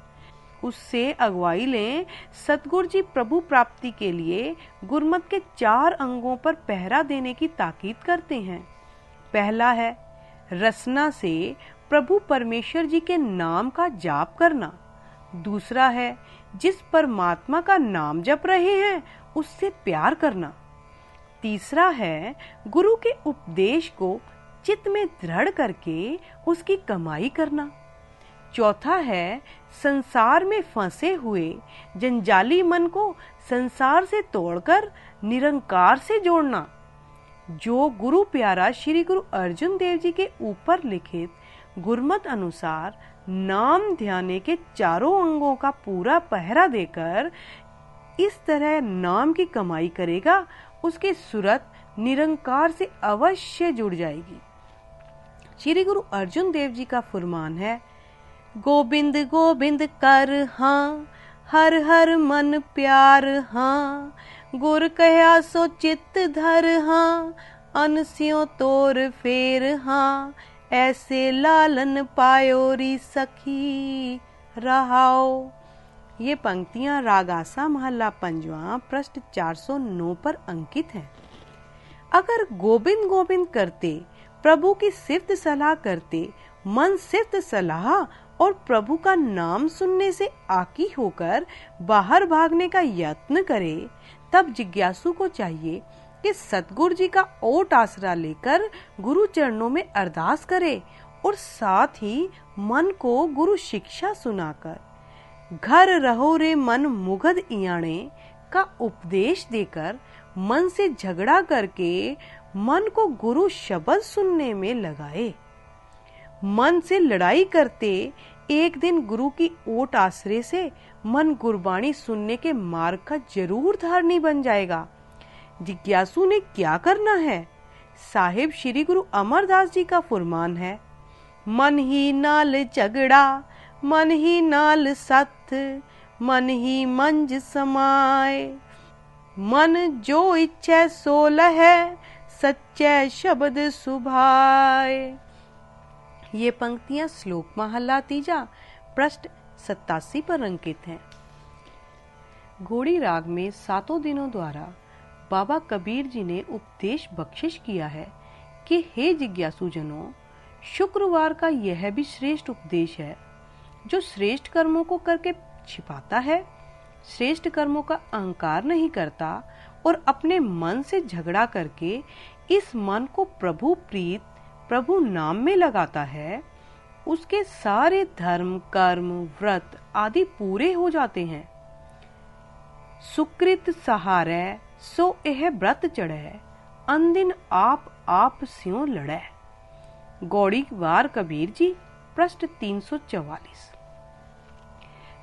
उससे अगुवाई लें। सतगुरु जी प्रभु प्राप्ति के लिए गुरमत के 4 अंगों पर पहरा देने की ताकीद करते हैं। पहला है रसना से प्रभु परमेश्वर जी के नाम का जाप करना। दूसरा है जिस परमात्मा का नाम जप रहे हैं उससे प्यार करना। तीसरा है गुरु के उपदेश को चित्त में दृढ़ करके उसकी कमाई करना। चौथा है संसार में फंसे हुए जंजाली मन को संसार से तोड़कर निरंकार से जोड़ना। जो गुरु प्यारा श्री गुरु अर्जुन देव जी के ऊपर लिखित गुरमत अनुसार नाम ध्याने के 4 अंगों का पूरा पहरा देकर इस तरह नाम की कमाई करेगा, उसकी सूरत निरंकार से अवश्य जुड़ जाएगी। श्री गुरु अर्जुन देव जी का फुरमान है, गोबिंद गोबिंद कर हाँ, हर हर मन प्यार हाँ, गुर कहा सो चित्त धर हाँ, अनस्यों तोर फेर हाँ, ऐसे लालन पायोरी सखी रहाओ। ये पंक्तियां रागासा महला 5वां पृष्ठ 409 पर अंकित हैं। अगर गोबिंद गोबिंद करते, प्रभु की सिफ्त सलाह करते, मन सिफ्त सलाह और प्रभु का नाम सुनने से आकी होकर बाहर भागने का यत्न करे, तब जिज्ञासु को चाहिए कि सतगुरु जी का ओट आसरा लेकर गुरु चरणों में अरदास करे और साथ ही मन को गुरु शिक्षा सुनाकर घर रहो रे मन मुगध इयाणे का उपदेश देकर मन से झगड़ा करके मन को गुरु शब्द सुनने में लगाए। मन से लड़ाई करते एक दिन गुरु की ओट आसरे से मन गुरबाणी सुनने के मार्ग का जरूर धारणी बन जाएगा। जिज्ञासु ने क्या करना है? साहिब श्री गुरु अमरदास जी का फुरमान है, मन ही नाल झगड़ा, मन ही नाल सत, मन ही मंज समाए, मन जो इच्छै सो लहै, सच्चे शब्द सुभाए। ये पंक्तियां श्लोक महला 3 पृष्ठ 87 पर अंकित हैं। घोड़ी राग में 7 दिनों द्वारा बाबा कबीर जी ने उपदेश बख्शिश किया है कि हे जिज्ञासु जनों, शुक्रवार का यह भी श्रेष्ठ उपदेश है जो श्रेष्ठ कर्मों को करके छिपाता है, श्रेष्ठ कर्मों का अहंकार नहीं करता और अपने मन से झगड़ा करके इस मन को प्रभु प्रीत, प्रभु नाम में लगाता है, उसके सारे धर्म, कर्म, व्रत आदि पूरे हो जाते हैं। सुकृत सहारे सो यह व्रत चढ़े, अंदिन आप स्यों लड़े। गौड़ी वार कबीर जी पृष्ठ 344।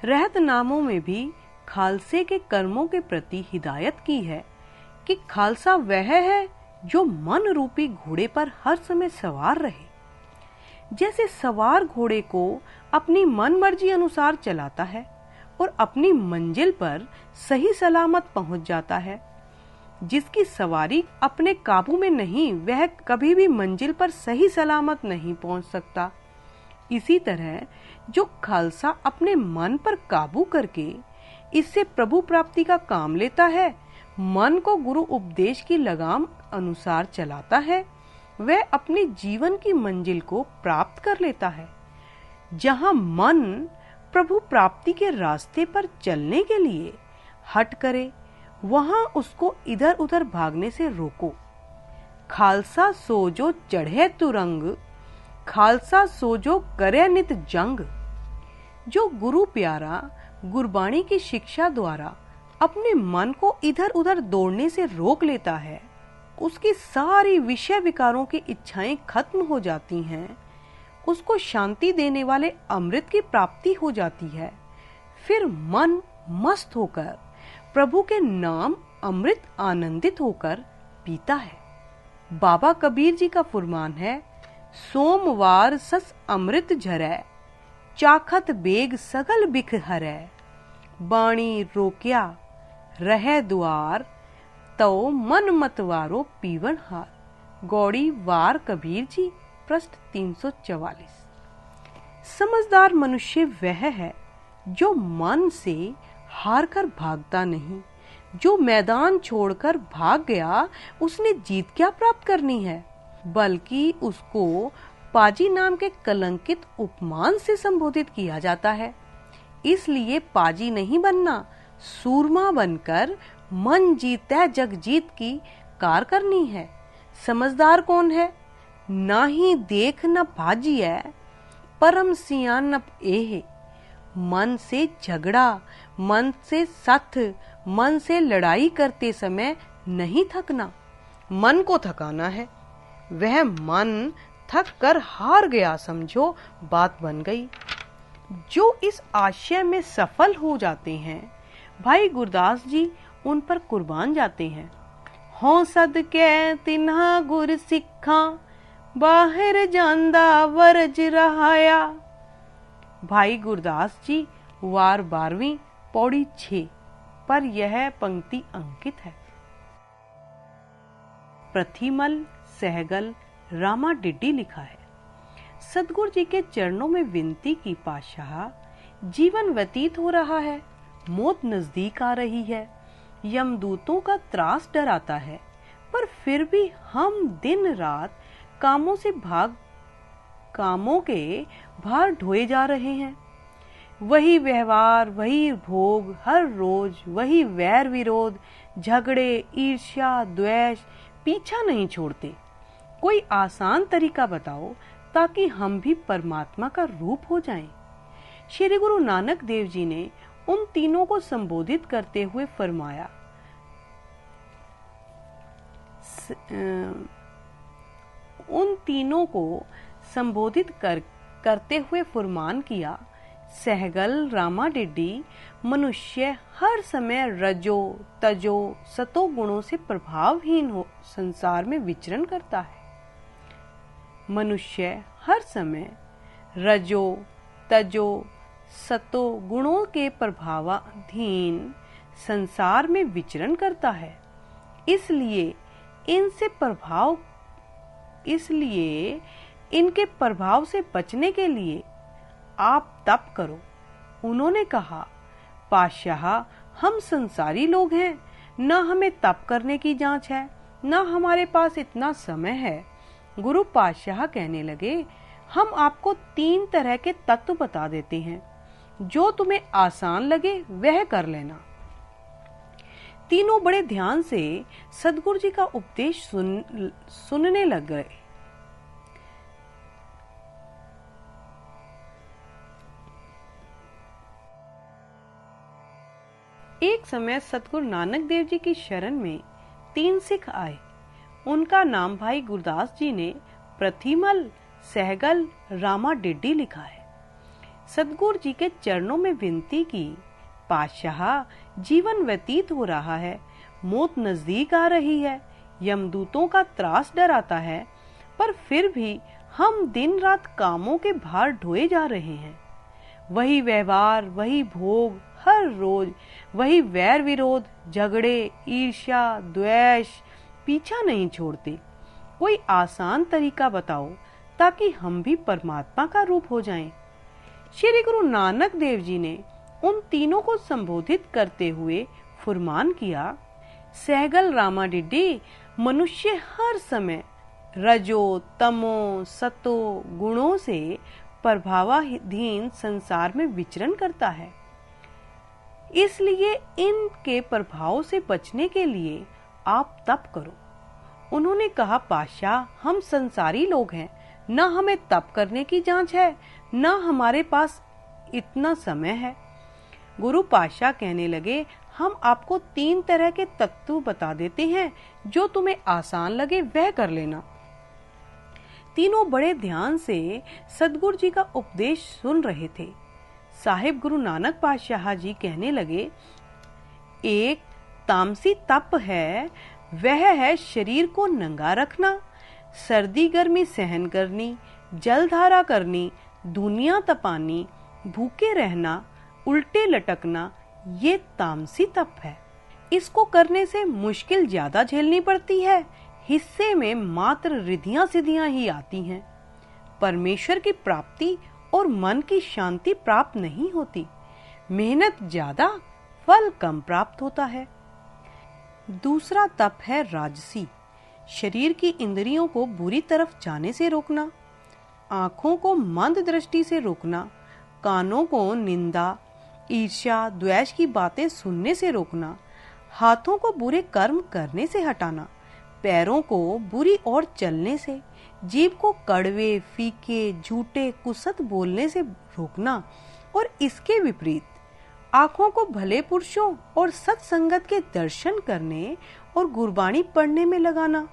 रहत नामों में भी खालसे के कर्मों के प्रति हिदायत की है कि खालसा वह है जो मन रूपी घोड़े पर हर समय सवार रहे। जैसे सवार घोड़े को अपनी मन मर्जी अनुसार चलाता है और अपनी मंजिल पर सही सलामत पहुंच जाता है। जिसकी सवारी अपने काबू में नहीं, वह कभी भी मंजिल पर सही सलामत नहीं पहुंच सकता। इसी तरह जो खालसा अपने मन पर काबू करके इससे प्रभु प्राप्ति का काम लेता है, मन को गुरु उपदेश की लगाम अनुसार चलाता है, वह अपने जीवन की मंजिल को प्राप्त कर लेता है। जहां मन प्रभु प्राप्ति के रास्ते पर चलने के लिए हट करे, वहां उसको इधर उधर भागने से रोको। खालसा सोजो चढ़े तुरंग, खालसा सोजो करे नित जंग। जो गुरु प्यारा गुरबाणी की शिक्षा द्वारा अपने मन को इधर उधर दौड़ने से रोक लेता है, उसकी सारी विषय विकारों की इच्छाएं खत्म हो जाती हैं, उसको शांति देने वाले अमृत की प्राप्ति हो जाती है। फिर मन मस्त होकर प्रभु के नाम अमृत आनंदित होकर पीता है। बाबा कबीर जी का फरमान है, सोमवार सस अमृत झरै, चाखत बेग सगल बिख हरै। बाणी रोक्या रहे द्वार, तो मन मतवारो पीवन हार। गौड़ी वार कबीर जी, पृष्ठ 344। समझदार मनुष्य वह है जो मन से हार कर भागता नहीं। जो मैदान छोड़कर भाग गया, उसने जीत क्या प्राप्त करनी है, बल्कि उसको पाजी नाम के कलंकित उपमान से संबोधित किया जाता है। इसलिए पाजी नहीं बनना, सूरमा बनकर मन जीते जग जीत की कार करनी है। समझदार कौन है? ना ही देख न भाजिए, परम सियान न एहे। मन से झगड़ा, मन से सथ, मन से लड़ाई करते समय नहीं थकना, मन को थकाना है। वह मन थक कर हार गया समझो, बात बन गई। जो इस आशय में सफल हो जाते हैं, भाई गुरदास जी उन पर कुर्बान जाते हैं। हों सदके तिन्हा गुर सिखा, बाहर जांदा वरज रहाया। भाई गुरदास जी वार 12वीं पौड़ी 6 पर यह पंक्ति अंकित है। प्रथिमल सहगल रामा डिड्डी लिखा है, सतगुरु जी के चरणों में विनती की पातशाह, जीवन व्यतीत हो रहा है, मौत नजदीक आ रही है, यमदूतों का त्रास डराता है, पर फिर भी हम दिन रात कामों के भार ढोए जा रहे हैं। वही व्यवहार, वही भोग, हर रोज वही वैर विरोध, झगड़े, ईर्ष्या, द्वेष पीछा नहीं छोड़ते। कोई आसान तरीका बताओ ताकि हम भी परमात्मा का रूप हो जाएं। श्री गुरु नानक देव जी ने उन तीनों को संबोधित करते हुए फरमाया, करते हुए फरमान किया, सहगल रामा डिड्डी, मनुष्य हर समय रजो तजो सतो गुणों से प्रभावहीन हो संसार में विचरण करता है। मनुष्य हर समय रजो तजो सतो गुणों के प्रभावाधीन संसार में विचरण करता है। इसलिए इनके प्रभाव से बचने के लिए आप तप करो। उन्होंने कहा, पातशाह, हम संसारी लोग हैं, न हमें तप करने की जांच है, न हमारे पास इतना समय है। गुरु पातशाह कहने लगे, हम आपको 3 तरह के तत्व बता देते हैं, जो तुम्हें आसान लगे वह कर लेना। तीनों बड़े ध्यान से सतगुरु जी का उपदेश सुनने लग गए। एक समय सतगुरु नानक देव जी की शरण में 3 सिख आए। उनका नाम भाई गुरदास जी ने प्रथिमल सहगल रामा डिड्डी लिखा है। सतगुरु जी के चरणों में विनती की, पातशाह, जीवन व्यतीत हो रहा है, मौत नजदीक आ रही है, यमदूतों का त्रास डराता है, पर फिर भी हम दिन रात कामों के भार ढोए जा रहे हैं। वही व्यवहार, वही भोग, हर रोज वही वैर विरोध, झगड़े, ईर्ष्या, द्वेष पीछा नहीं छोड़ते। कोई आसान तरीका बताओ ताकि हम भी परमात्मा का रूप हो जाएं। श्री गुरु नानक देव जी ने उन तीनों को संबोधित करते हुए फरमान किया, सहगल रामा डिड्डी, मनुष्य हर समय रजो तमो सतो गुणों से प्रभावाधीन संसार में विचरण करता है। इसलिए इनके प्रभाव से बचने के लिए आप तप करो। उन्होंने कहा, पातशाह, हम संसारी लोग हैं, न हमें तप करने की जांच है, न हमारे पास इतना समय है। गुरु पातशाह कहने लगे, हम आपको 3 तरह के तत्व बता देते हैं, जो तुम्हें आसान लगे वह कर लेना। तीनों बड़े ध्यान से सदगुरु जी का उपदेश सुन रहे थे। साहिब गुरु नानक पातशाह जी कहने लगे, एक तामसी तप है, वह है शरीर को नंगा रखना, सर्दी गर्मी सहन करनी, जलधारा करनी, दुनिया तपानी, भूखे रहना, उल्टे लटकना, ये तामसी तप है। इसको करने से मुश्किल ज्यादा झेलनी पड़ती है, हिस्से में मात्र रिद्धियां सिद्धियां ही आती हैं। परमेश्वर की प्राप्ति और मन की शांति प्राप्त नहीं होती। मेहनत ज्यादा, फल कम प्राप्त होता है। दूसरा तप है राजसी। शरीर की इंद्रियों को बुरी तरफ जाने से रोकना, आंखों को मंद दृष्टि से रोकना, कानों को निंदा, ईर्ष्या, द्वेष की बातें सुनने से रोकना, हाथों को बुरे कर्म करने से हटाना, पैरों को बुरी ओर चलने से, जीभ को कड़वे, फीके, झूठे, कुसत बोलने से रोकना, और इसके विपरीत आंखों को भले पुरुषों और सत्संगत के दर्शन करने और गुरबाणी पढ़ने में लगाना,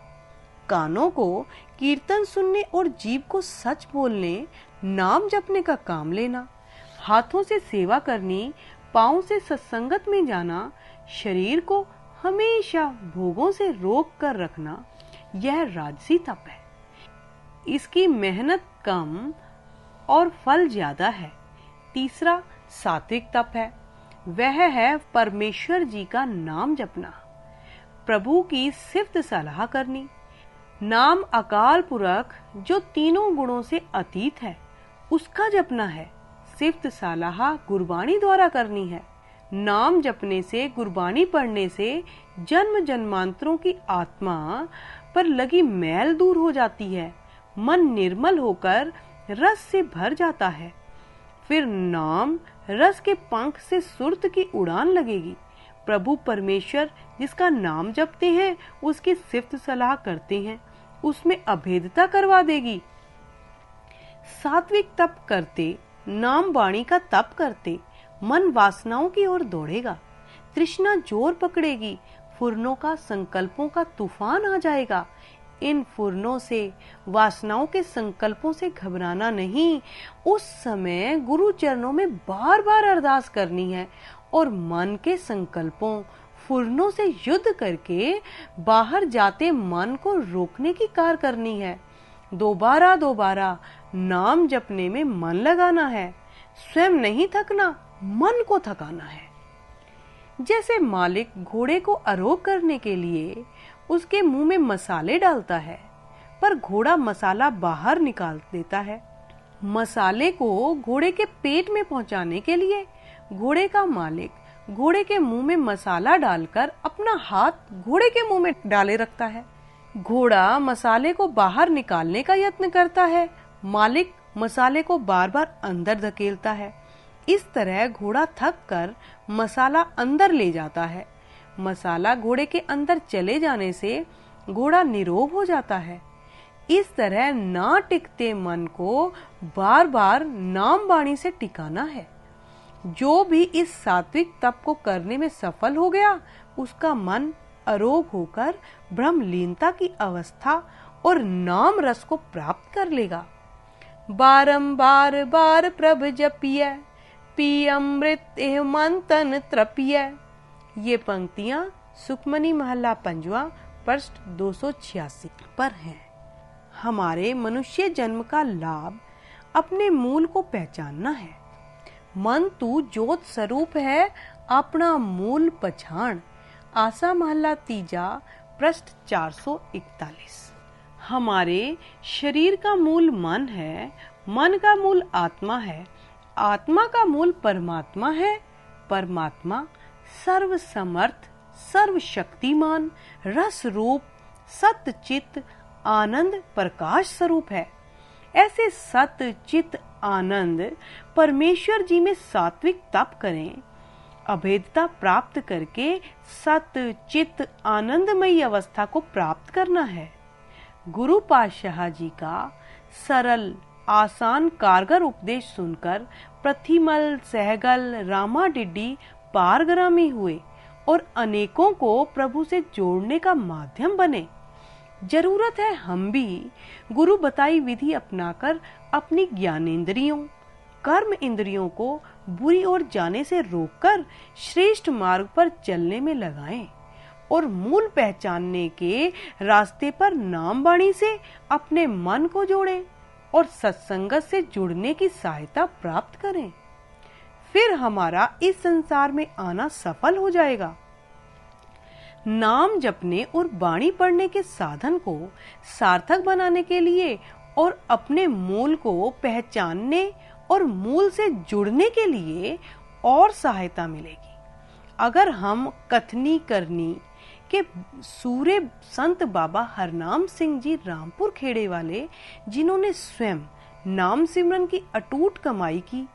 कानों को कीर्तन सुनने और जीभ को सच बोलने, नाम जपने का काम लेना, हाथों से सेवा करनी, पांव से सत्संगत में जाना, शरीर को हमेशा भोगों से रोक कर रखना, यह राजसी तप है। इसकी मेहनत कम और फल ज्यादा है। तीसरा सात्विक तप है, वह है परमेश्वर जी का नाम जपना, प्रभु की सिफ्त सलाह करनी। नाम अकाल पुरख जो तीनों गुणों से अतीत है, उसका जपना है। सिफ्त सलाह गुरबाणी द्वारा करनी है। नाम जपने से, गुरबाणी पढ़ने से जन्म जन्मांतरों की आत्मा पर लगी मैल दूर हो जाती है, मन निर्मल होकर रस से भर जाता है। फिर नाम रस के पंख से सुरत की उड़ान लगेगी। प्रभु परमेश्वर जिसका नाम जपते हैं, उसकी सिफ्त सलाह करते हैं, उसमें अभेदता करवा देगी। सात्विक तप करते, नाम वाणी का तप करते, मन वासनाओं की ओर दौड़ेगा, तृष्णा जोर पकड़ेगी, फुरनों का, संकल्पों का तूफान आ जाएगा। इन फुरनों से, वासनाओं के संकल्पों से घबराना नहीं, उस समय गुरु चरणों में बार बार अरदास करनी है और मन के संकल्पों, फुरनों से युद्ध करके बाहर जाते मन को रोकने की कार करनी है। दोबारा दोबारा नाम जपने में मन लगाना है। स्वयं नहीं थकना, मन को थकाना है। जैसे मालिक घोड़े को आरोह करने के लिए उसके मुंह में मसाले डालता है, पर घोड़ा मसाला बाहर निकाल देता है। मसाले को घोड़े के पेट में पहुंचाने के लिए घोड़े का मालिक घोड़े के मुंह में मसाला डालकर अपना हाथ घोड़े के मुंह में डाले रखता है। घोड़ा मसाले को बाहर निकालने का यत्न करता है, मालिक मसाले को बार बार अंदर धकेलता है। इस तरह घोड़ा थक कर मसाला अंदर ले जाता है। मसाला घोड़े के अंदर चले जाने से घोड़ा निरोग हो जाता है। इस तरह ना टिकते मन को बार बार नाम वाणी से टिकाना है। जो भी इस सात्विक तप को करने में सफल हो गया, उसका मन अरोग होकर ब्रह्मलीनता की अवस्था और नाम रस को प्राप्त कर लेगा। बारंबार बार प्रभ जपिय, पी अमृत एह मंथन त्रपिय। ये पंक्तियां सुखमनी महला 5वां पृष्ठ 286 पर हैं। हमारे मनुष्य जन्म का लाभ अपने मूल को पहचानना है। मन तू ज्योत स्वरूप है, अपना मूल पछाण। आसा महला 3 पृष्ठ 441। हमारे शरीर का मूल मन है, मन का मूल आत्मा है, आत्मा का मूल परमात्मा है, परमात्मा सर्व समर्थ, सर्व शक्तिमान, रस रूप, सत्य चित्त, आनंद, प्रकाश स्वरूप है। ऐसे सत्य चित्त आनंद परमेश्वर जी में सात्विक तप करें। अभेदता प्राप्त करके सत चित आनंदमयी अवस्था को प्राप्त करना है। गुरु पातशाह जी का सरल आसान कारगर उपदेश सुनकर प्रथिमल, सहगल, रामाडिड्डी पारगामी हुए और अनेकों को प्रभु से जोड़ने का माध्यम बने। जरूरत है हम भी गुरु बताई विधि अपनाकर अपनी ज्ञानेंद्रियों, कर्म इंद्रियों को बुरी ओर जाने से रोककर श्रेष्ठ मार्ग पर चलने में लगाएं और मूल पहचानने के रास्ते पर नाम वाणी से अपने मन को जोड़ें और सत्संगत से जुड़ने की सहायता प्राप्त करें। फिर हमारा इस संसार में आना सफल हो जाएगा। नाम जपने और वाणी पढ़ने के साधन को सार्थक बनाने के लिए और अपने मूल को पहचानने और मूल से जुड़ने के लिए और सहायता मिलेगी। अगर हम कथनी करनी के सूर्य संत बाबा हरनाम सिंह जी रामपुर खेड़े वाले, जिन्होंने स्वयं नाम सिमरन की अटूट कमाई की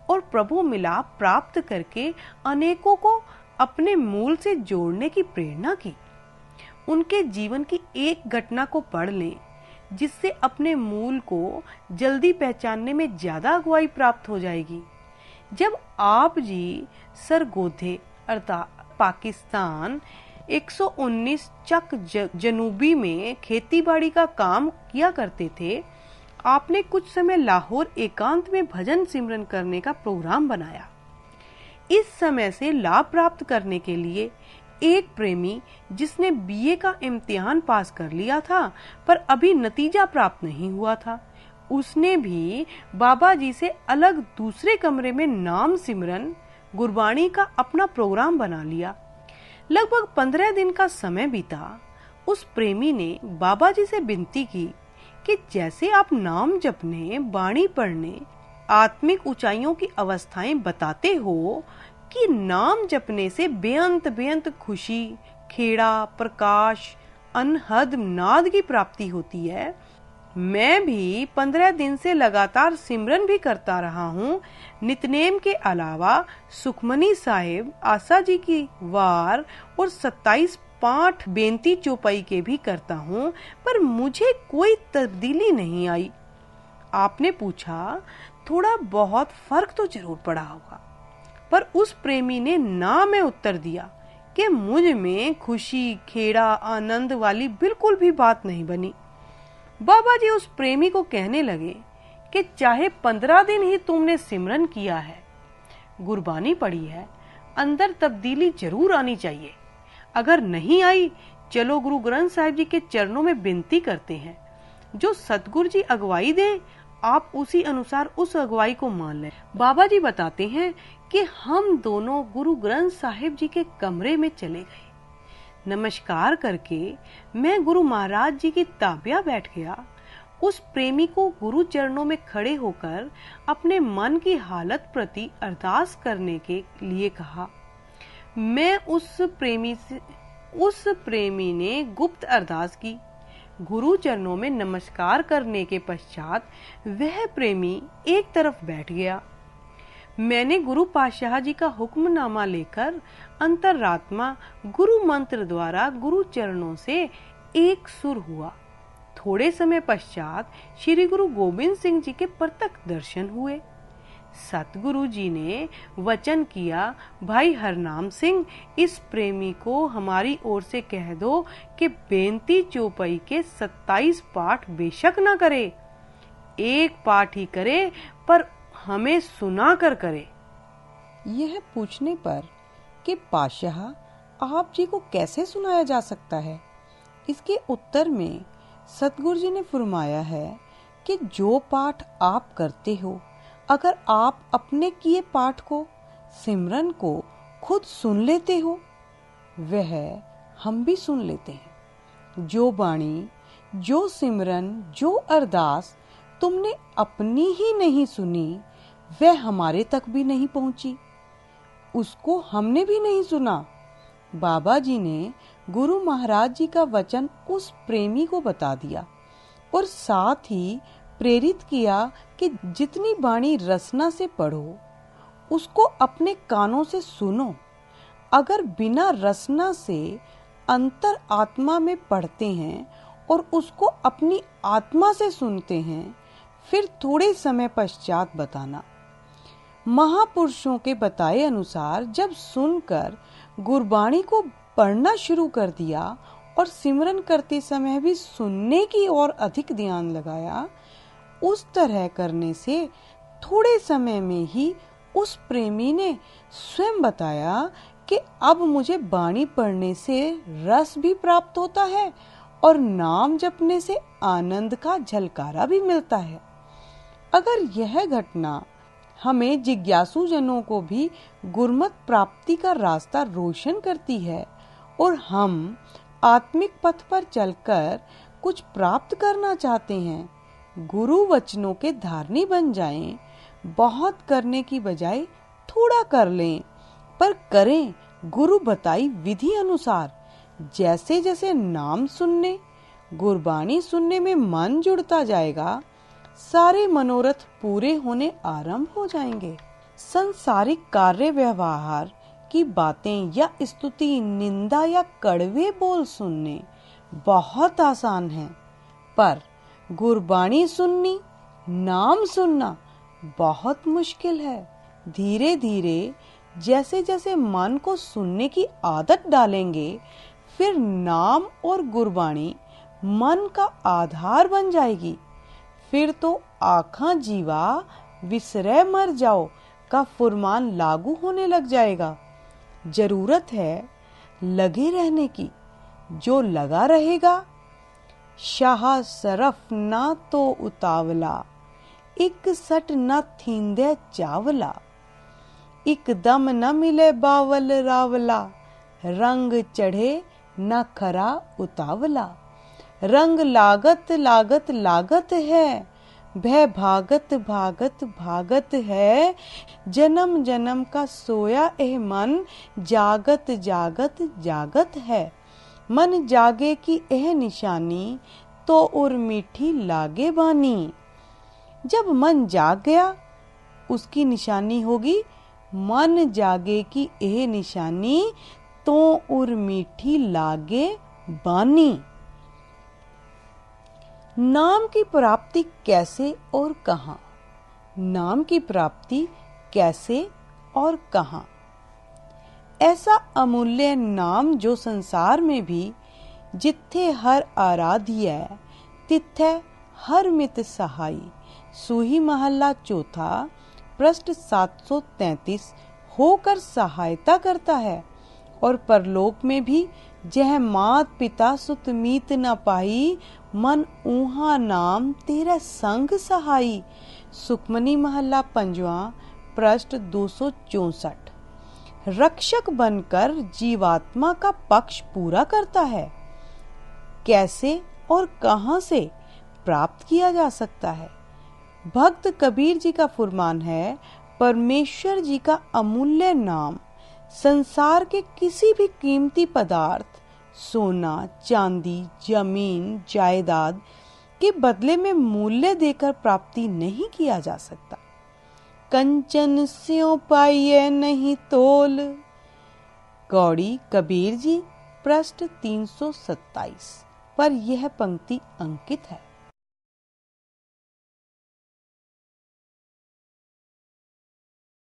और प्रभु मिलाप प्राप्त करके अनेकों को अपने मूल से जोड़ने की प्रेरणा की, उनके जीवन की एक घटना को पढ़ लें जिससे अपने मूल को जल्दी पहचानने में ज्यादा अगुवाई प्राप्त हो जाएगी। जब आप जी सरगोधे अर्थात पाकिस्तान 119 चक जनूबी में खेतीबाड़ी का काम किया करते थे, आपने कुछ समय लाहौर एकांत में भजन सिमरन करने का प्रोग्राम बनाया। इस समय से लाभ प्राप्त करने के लिए एक प्रेमी जिसने बीए का इम्तिहान पास कर लिया था पर अभी नतीजा प्राप्त नहीं हुआ था, उसने भी बाबा जी से अलग दूसरे कमरे में नाम सिमरन गुरबाणी का अपना प्रोग्राम बना लिया। लगभग 15 दिन का समय बीता। उस प्रेमी ने बाबा जी से विनती की कि जैसे आप नाम जपने, बाणी पढ़ने, आत्मिक ऊंचाइयों की अवस्थाएं बताते हो कि नाम जपने से बेअंत खुशी, खेड़ा, प्रकाश, अनहद नाद की प्राप्ति होती है, मैं भी 15 दिन से लगातार सिमरन भी करता रहा हूँ। नितनेम के अलावा सुखमनी साहिब, आशा जी की वार और 27 पाठ बेनती चौपाई के भी करता हूँ, पर मुझे कोई तब्दीली नहीं आई। आपने पूछा थोड़ा बहुत फर्क तो जरूर पड़ा होगा, पर उस प्रेमी ने ना में उत्तर दिया कि मुझ में खुशी, खेड़ा, आनंद वाली बिल्कुल भी बात नहीं बनी। बाबा जी उस प्रेमी को कहने लगे कि चाहे 15 दिन ही तुमने सिमरन किया है, गुरबानी पढ़ी है, अंदर तब्दीली जरूर आनी चाहिए। अगर नहीं आई, चलो गुरु ग्रंथ साहिब जी के चरणों में विनती करते हैं, जो सतगुरु जी अगुवाई दें आप उसी अनुसार उस अगुवाई को मान लें। बाबा जी बताते हैं कि हम दोनों गुरु ग्रंथ साहिब जी के कमरे में चले गए। नमस्कार करके मैं गुरु महाराज जी की ताबिया बैठ गया। उस प्रेमी को गुरु चरणों में खड़े होकर अपने मन की हालत प्रति अरदास करने के लिए कहा। मैं उस प्रेमी ने गुप्त अरदास की। गुरु चरणों में नमस्कार करने के पश्चात वह प्रेमी एक तरफ बैठ गया। मैंने गुरु पातशाह जी का हुक्मनामा लेकर अंतरात्मा गुरु मंत्र द्वारा गुरु चरणों से एक सुर हुआ। थोड़े समय पश्चात श्री गुरु गोविंद सिंह जी के प्रत्यक्ष दर्शन हुए। सतगुरु जी ने वचन किया, भाई हरनाम सिंह, इस प्रेमी को हमारी ओर से कह दो कि बेनती चौपाई के 27 पाठ बेशक न करे, एक पाठ ही करे, पर हमें सुना कर करे। यह पूछने पर कि पातशाह आप जी को कैसे सुनाया जा सकता है, इसके उत्तर में सतगुरु जी ने फरमाया है कि जो पाठ आप करते हो, अगर आप अपने किए पाठ को, सिमरन को खुद सुन लेते हो, वह हम भी सुन लेते हैं। जो बाणी, जो सिमरन, जो अरदास तुमने अपनी ही नहीं सुनी, वह हमारे तक भी नहीं पहुंची, उसको हमने भी नहीं सुना। बाबा जी ने गुरु महाराज जी का वचन उस प्रेमी को बता दिया और साथ ही प्रेरित किया कि जितनी बाणी रसना से पढ़ो, उसको अपने कानों से सुनो अगर बिना रसना से अंतर आत्मा में पढ़ते हैं और उसको अपनी आत्मा से सुनते हैं, फिर थोड़े समय पश्चात बताना। महापुरुषों के बताए अनुसार जब सुनकर गुरबाणी को पढ़ना शुरू कर दिया और सिमरन करते समय भी सुनने की ओर अधिक ध्यान लगाया, उस तरह करने से थोड़े समय में ही उस प्रेमी ने स्वयं बताया कि अब मुझे बाणी पढ़ने से रस भी प्राप्त होता है और नाम जपने से आनंद का झलकारा भी मिलता है। अगर यह घटना हमें जिज्ञासु जनों को भी गुरमत प्राप्ति का रास्ता रोशन करती है और हम आत्मिक पथ पर चलकर कुछ प्राप्त करना चाहते हैं, गुरु वचनों के धारणी बन जाएं, बहुत करने की बजाय थोड़ा कर लें, पर करें गुरु बताई विधि अनुसार। जैसे जैसे नाम सुनने, गुरबाणी सुनने में मन जुड़ता जाएगा, सारे मनोरथ पूरे होने आरंभ हो जाएंगे। संसारिक कार्य व्यवहार की बातें या स्तुति, निंदा या कड़वे बोल सुनने बहुत आसान है, पर गुरबाणी सुननी, नाम सुनना बहुत मुश्किल है। धीरे धीरे जैसे जैसे मन को सुनने की आदत डालेंगे, फिर नाम और गुरबाणी मन का आधार बन जाएगी। फिर तो आखा जीवा विसरय मर जाओ का फुरमान लागू होने लग जाएगा। जरूरत है लगे रहने की। जो लगा रहेगा, शाह सरफ ना तो उतावला, एक सट न थींदे चावला, एकदम न मिले बावल रावला, रंग चढ़े न खरा उतावला। रंग लागत लागत लागत है, भय भागत भागत भागत है, जन्म जन्म का सोया एह मन, जागत जागत जागत है। मन जागे की एह निशानी, तो उर मीठी लागे बानी। जब मन जाग गया, उसकी निशानी होगी, मन जागे की एह निशानी, तो उर मीठी लागे बानी। नाम की प्राप्ति कैसे और कहाँ? नाम की प्राप्ति कैसे और कहाँ? ऐसा अमूल्य नाम जो संसार में भी जिथे हर आराध्य, तिथे हर मित सहाई। सूही महला चौथा, पृष्ठ 733 होकर सहायता करता है। और परलोक में भी जह मात पिता सुत मीत न पाई, मन ऊहा नाम तेरा संग सहाई। सुखमनी महला पंजवा, पृष्ठ 264। रक्षक बनकर जीवात्मा का पक्ष पूरा करता है। कैसे और कहां से प्राप्त किया जा सकता है? भक्त कबीर जी का फुरमान है, परमेश्वर जी का अमूल्य नाम संसार के किसी भी कीमती पदार्थ, सोना, चांदी, जमीन, जायदाद के बदले में मूल्य देकर प्राप्ति नहीं किया जा सकता। कंचन स्यों पाइए नहीं तोल। कौड़ी कबीर जी, पृष्ठ 327 पर यह पंक्ति अंकित है।